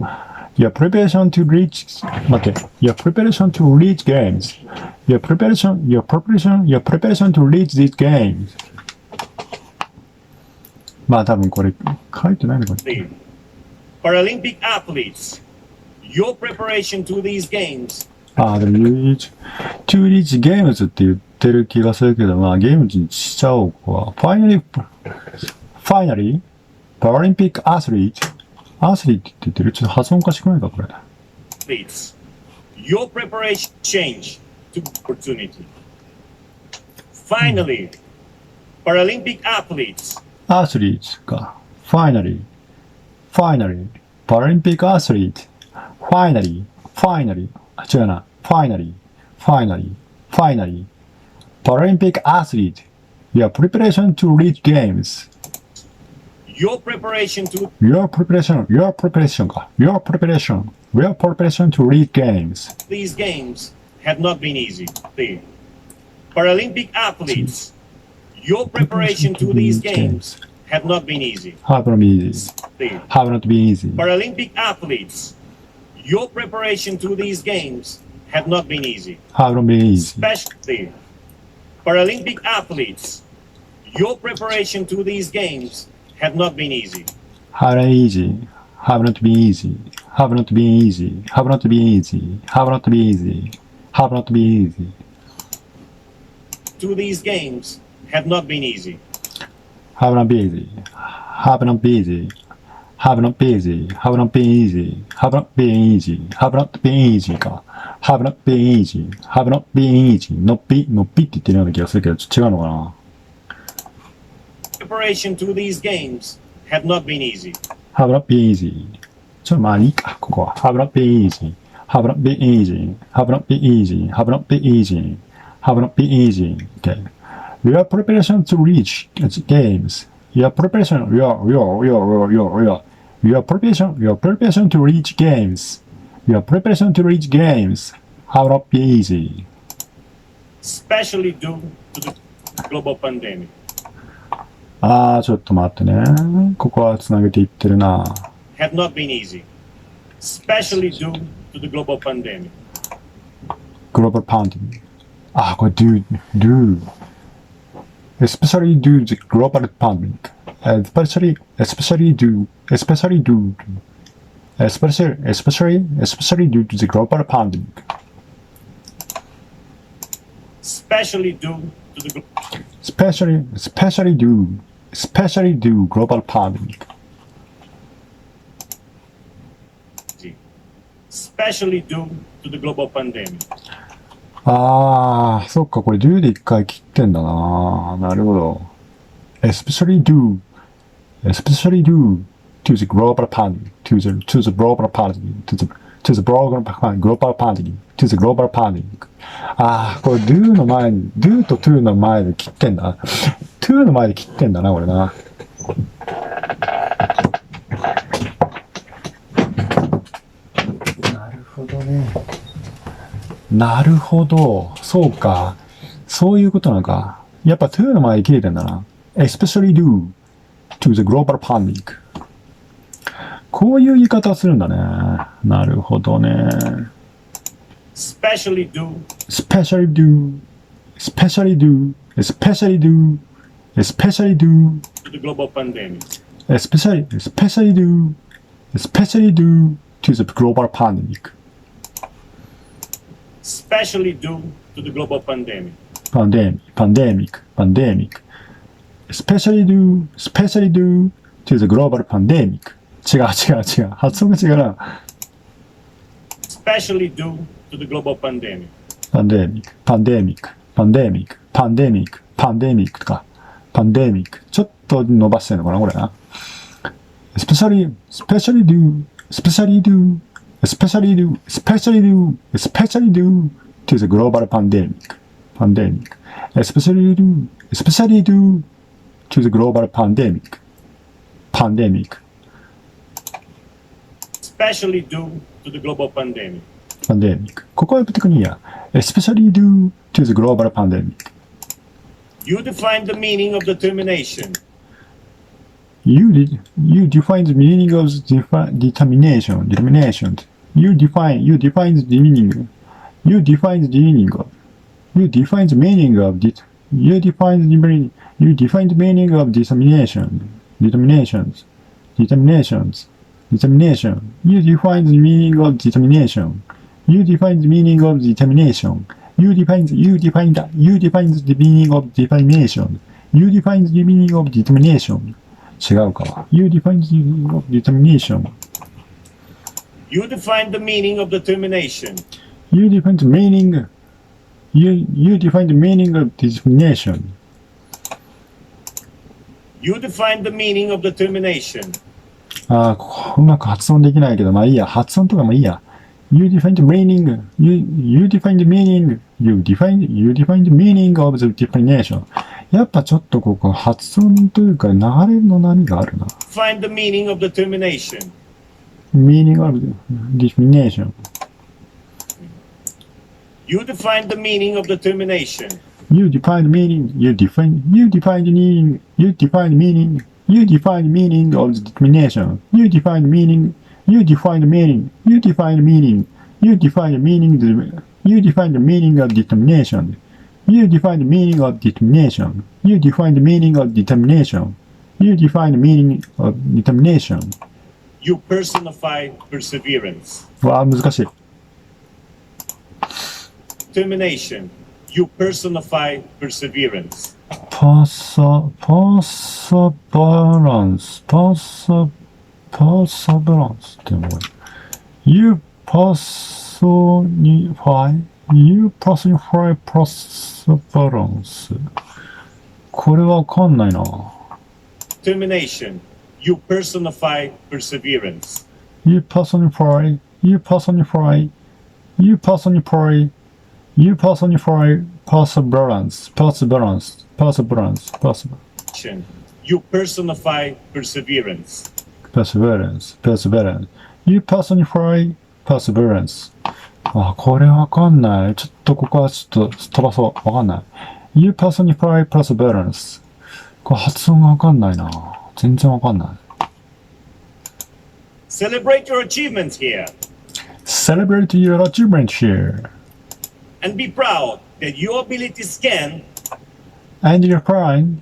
Your preparation to reach, 待って。Your preparation to reach games. Your preparation to reach these games. まあ多分これ書いてないのかな。Paralympic athletes. Your preparation to these games. あ、でも to reach games って言ってる気がするけど、まあゲームにしちゃおうか。Finally, Paralympic athlete って言ってる。ちょっと発音おかしくないか、これ。Athletes. Your preparation change to opportunity. Finally, Paralympic athletes. Athletes か。Finally, Paralympic athlete. Finally. あ、違うな。Finally. Paralympic athlete. Your preparation to reach games. Your preparation to reach games. these games have not been easy. The Paralympic athletes. Your preparation to these games have not been easy. Have not been easy. The Paralympic athletes. Your preparation to these games have not been easy. Have not been easy. Especially Paralympic athletes. Your preparation to these games have not been easy. Have not easy. Have not been easy. Have not been easy. Have not been easy. Have not been easy. Have not been easy. To these games have not been easy. Have not been easy. Have not been easy. Have not been easy. Have not been easy. Have not been easy. Have not been easy か。Have not been easy. Have not been easy. のっぴって言ってるような気がするけど、ちょっと違うのかな。Preparation to these games have not been easy. Have not been easy. ちょっとまあいいか、ここは。Have not been easy. Have not been easy. Have not been easy. Have not been easy. Have not been easy. Okay. Your preparation to reach games. Your preparation to reach games. Your preparation to reach games have not been easy. Especially due to the global pandemic. ちょっと待ってね。ここはつなげていってるな。Have not been easy. Especially due to the global pandemic. Global pandemic. これ do. Especially due to the global pandemic. Especially due to the global pandemic. Especially due to the Especially due global pandemic. Especially due to the global pandemic. そっか、これ do で一回切ってんだな。なるほど。Especially due to the global pandemic, to the global pandemic, to the global pandemic, to the global pandemic. これ do の前に、do と to の前で切ってんだ。to の前で切ってんだな、これな。なるほどね。なるほど。そうか。そういうことなのか。やっぱ to の前で切れてんだな。especially due to the global pandemic. こういう言い方をするんだね。なるほどね。Especially due to the global pandemic. Especially due to the global pandemic. Especially due to the global pandemic. Pandemic. Especially due to the global pandemic. 違う。発音が違うな。Especially due to the global pandemic. Pandemic とか。Pandemic。ちょっと伸ばしてんのかな、これな。Especially due to the global pandemic. Especially due to the global pandemic. Especially due to the global pandemic. ここは特にいいや。Especially due to the global pandemic. You define the meaning of determination. You define the meaning of determination. You define the meaning. You define the meaning of determination. You define the meaning of determination. You define the meaning of determination. You define the meaning of determination. You define the meaning of determination. You define the meaning of determination. 違うか。You define the meaning of determination. You define the meaning of determination. You define the meaning. You define the meaning of determination. You define the meaning of determination. ここうまく発音できないけど、まあいいや。発音とかもいいや。You define the meaning. You define the meaning. You define the meaning of the determination. やっぱちょっとここ発音というか流れの波があるな。Find the meaning of determination. Meaning of determination. You define the meaning of determination. You define the meaning. You define the meaning. You define the meaning. You define the meaning of the determination. You define the meaning. You define the meaning. You define the meaning. You define the meaning. You define the meaning of determination. You define the meaning of determination. You define the meaning of determination. You define the meaning of determination. You personify perseverance. わあ、難しい。Determination. You personify perseverance. perseverance ってもう You personify perseverance これはわかんないな。Determination. You personify perseverance. You personify perseverance. You personify perseverance. You personify perseverance. あ、これわかんない。ちょっとここはちょっと飛ばそう。わかんない。You personify perseverance. これ発音がわかんないな。全然わかんない。Celebrate your achievements here. Celebrate your achievement here. And be proud that your abilities can And you're proud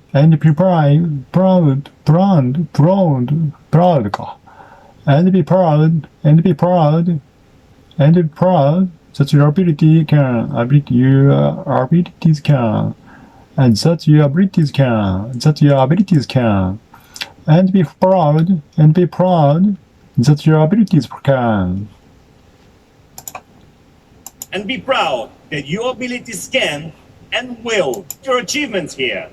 か。And be proud that your abilities can, and that your abilities can, and be proud that your abilities can. And be proud that your abilities can and will. Your achievements here.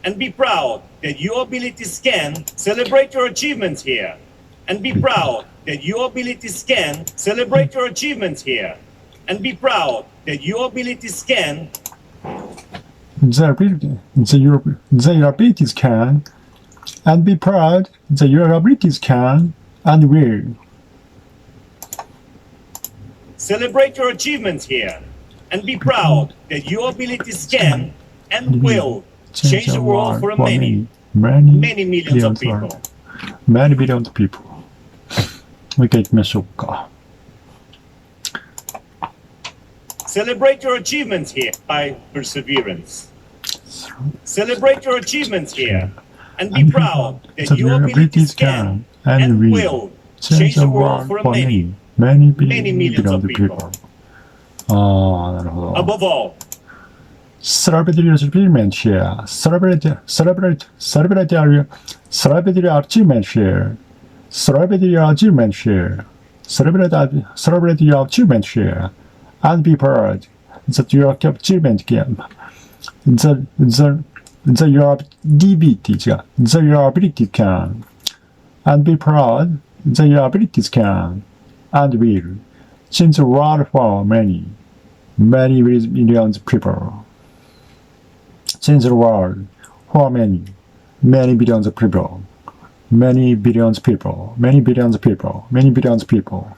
And be proud that your abilities can. Celebrate your achievements here. And be proud that your abilities can. Celebrate your achievements here. And be proud that your abilities can. Their abilities can, and be proud that your abilities can and will. Celebrate your achievements here. And be proud that your abilities can and will change the world for many millions of people. Many billions of people. もう一回行きましょうか。Celebrate your achievements here by perseverance. Celebrate your achievements here and be proud that your abilities can and will change the world for many millions of people. ああ、なるほど。Above all, Celebrate your achievement here. Celebrate your achievement here. Celebrate your achievement here. Celebrate your achievement here. And be proud that your achievement can. Your ability can. And be proud that your abilities can. And will change the world for many millions of people. Change the world for many billions of people. Many billions of people. Many billions of people. Many billions of people.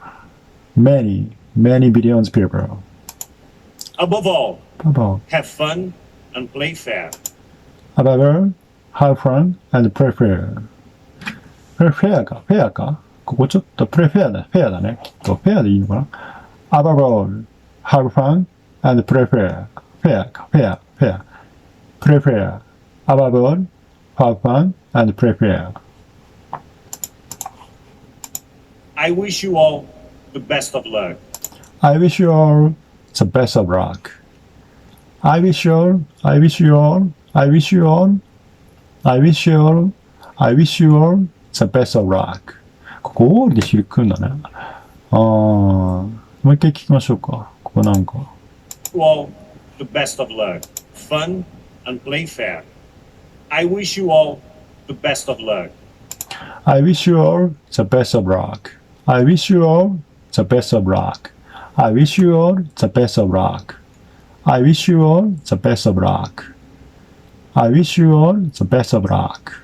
Many billions of people. above all, Above have fun and play fair. all, have fun and play fair. これフェアかフェアかここちょっとプレフェアだ。フェアだね。きっとフェアでいいのかな Above all, have fun and play fair. フェアかフェア。Play fair. Above all, have fun and play fair. I wish you all the best of luck. I wish you all the best of luck. I wish you all the best of luck. ここオールで響くんだね。もう一回聞きましょうか。ここなんか。You all the best of luck. Fun and play fair. I wish you all the best of luck. I wish you all the best of luck. I wish you all the best of luck. I wish you all the best of luck. I wish you all the best of luck. I wish you all the best of luck.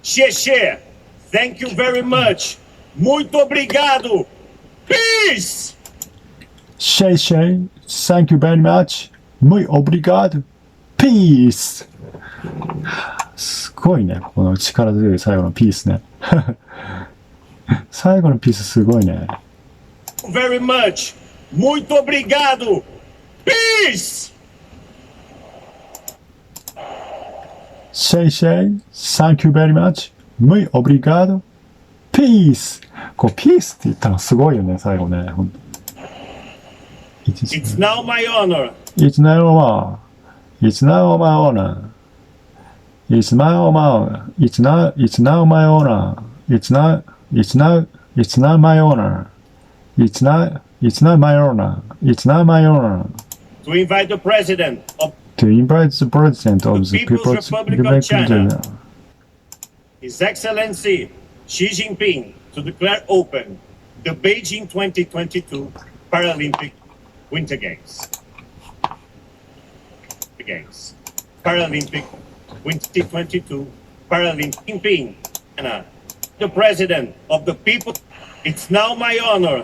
Xexê, thank you very much. Muito obrigado. Peace! Shay, thank you very much. Muy obrigado. Peace! すごいね。この力強い最後のピースね。最後のピースすごいね。Very much. Muito obrigado. Peace! シェイシェイ、Thank you very much, muy obrigado, peace. こう、ピースって言ったのすごいよね、最後ね。ほんと It's now my honor. It's now my honor. It's now my honor. It's now my honor. It's now my honor. It's now my honor. It's now my honor. To invite the president of the People's Republic of China, His Excellency Xi Jinping, to declare open the Beijing 2022 Paralympic Winter Games. Paralympic 2022 Paralympic Jinping, China, the president of the people. It's now my honor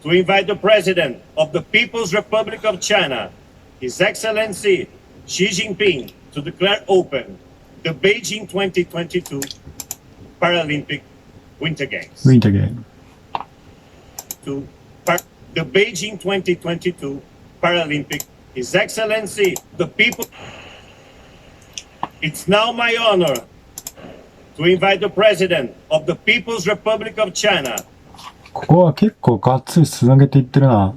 to invite the president of the People's Republic of China, His Excellency Xi Jinping, to declare open the Beijing 2022 Paralympic Winter Games. The Beijing 2022 Paralympic. His Excellency, the people. It's now my honor to invite the president of the People's Republic of China. ここは結構がっつりつなげていってるな。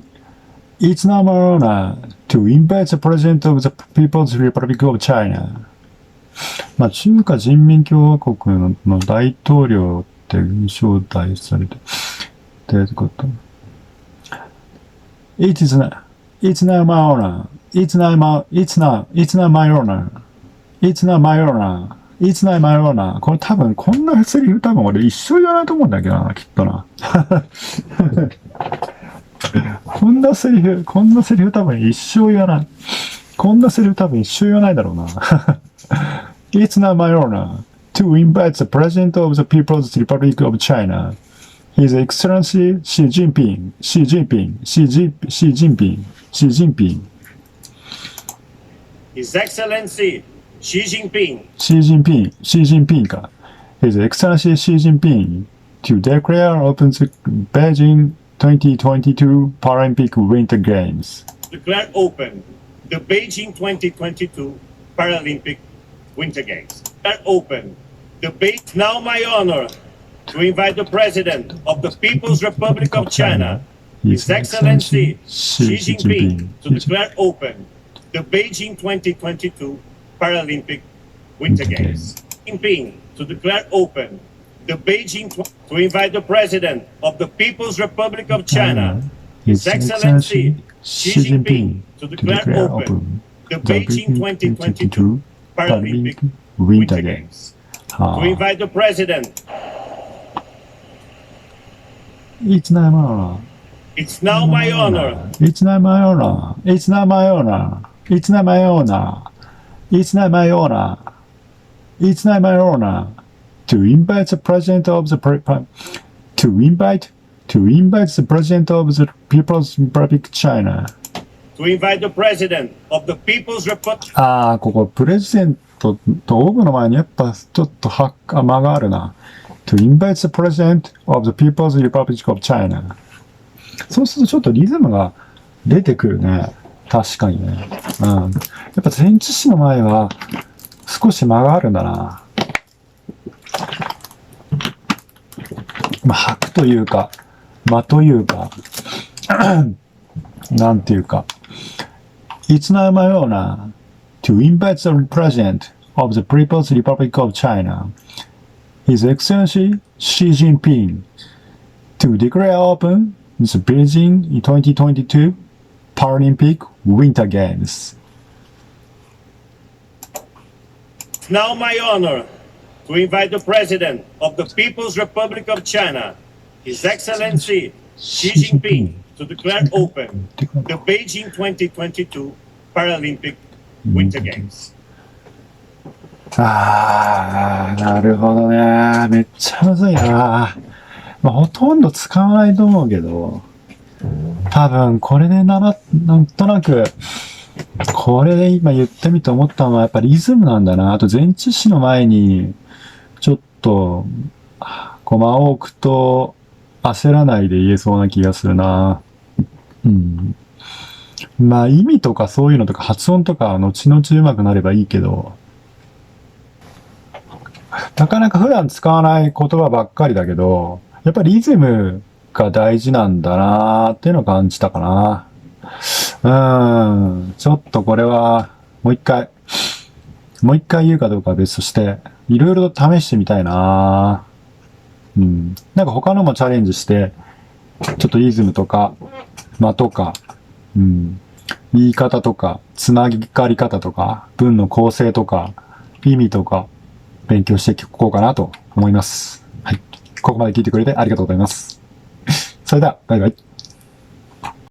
It's now my honor to invite the president of the People's Republic of China. まあ、中華人民共和国の大統領って招待されて、ってこと。It's now my honor. It's now my honor. It's now my honor. It's now my honor. これ多分、こんなセリフ多分俺一生言わないと思うんだけどな、きっとな。こんなセリフ多分一生言わない。こんなセリフ多分一生言わないだろうな。It's now my honor to invite the President of the People's Republic of China, His Excellency Xi Jinping. His Excellency Xi Jinping. Xi Jinping か。His Excellency Xi Jinping to declare open the Beijing 2022 Paralympic Winter Games. Declare open the Beijing 2022 Paralympic Winter Games. Declare open the Beijing. Now my honor to invite the President of the People's Republic of China, His Excellency Xi Jinping, to declare open the Beijing 2022 Paralympic Winter Games. Jinping to declare open the Beijing to invite the President of the People's Republic of China, His Excellency Xi Jinping, to declare open the Beijing 2022 Paralympic Winter Games. To invite the President. It's now my honor. It's now my honor. It's now my honor. It's now my honor. It's now my honor. It's now my honor. It's now my honor to invite the president of the the president of the People's Republic of China. To invite the president of the People's Republic. ああ、ここプレゼントとオブの前にやっぱちょっと間があるな。To invite the president of the People's Republic of China. そうするとちょっとリズムが出てくるね。確かにね。うん。やっぱ前置詞の前は少し間があるんだな。まあ、吐くというか、間というか、なんていうか。It's now my honor to invite the president of the People's Republic of China, His Excellency Xi Jinping, to declare open the Beijing 2022 Paralympic Winter Games. It's now my honor to invite the President of the People's Republic of China, His Excellency Xi Jinping, to declare open the Beijing 2022 Paralympic Winter Games. あー、なるほどね。めっちゃむずいな。まあ、ほとんど使わないと思うけど、多分これでなんとなく、これで今言ってみて思ったのはやっぱリズムなんだな。あと前置詞の前に、ちょっと、コマを置くと焦らないで言えそうな気がするな。うん。まあ意味とかそういうのとか発音とか後々上手くなればいいけど、なかなか普段使わない言葉ばっかりだけど、やっぱりリズムが大事なんだなーっていうのを感じたかな。ちょっとこれは、もう一回言うかどうかは別として、いろいろと試してみたいな。なんか他のもチャレンジして、ちょっとリズムとか、間とか、言い方とか、つながり方とか、文の構成とか、意味とか、勉強していこうかなと思います。はい。ここまで聞いてくれてありがとうございます。それでは、バイバイ。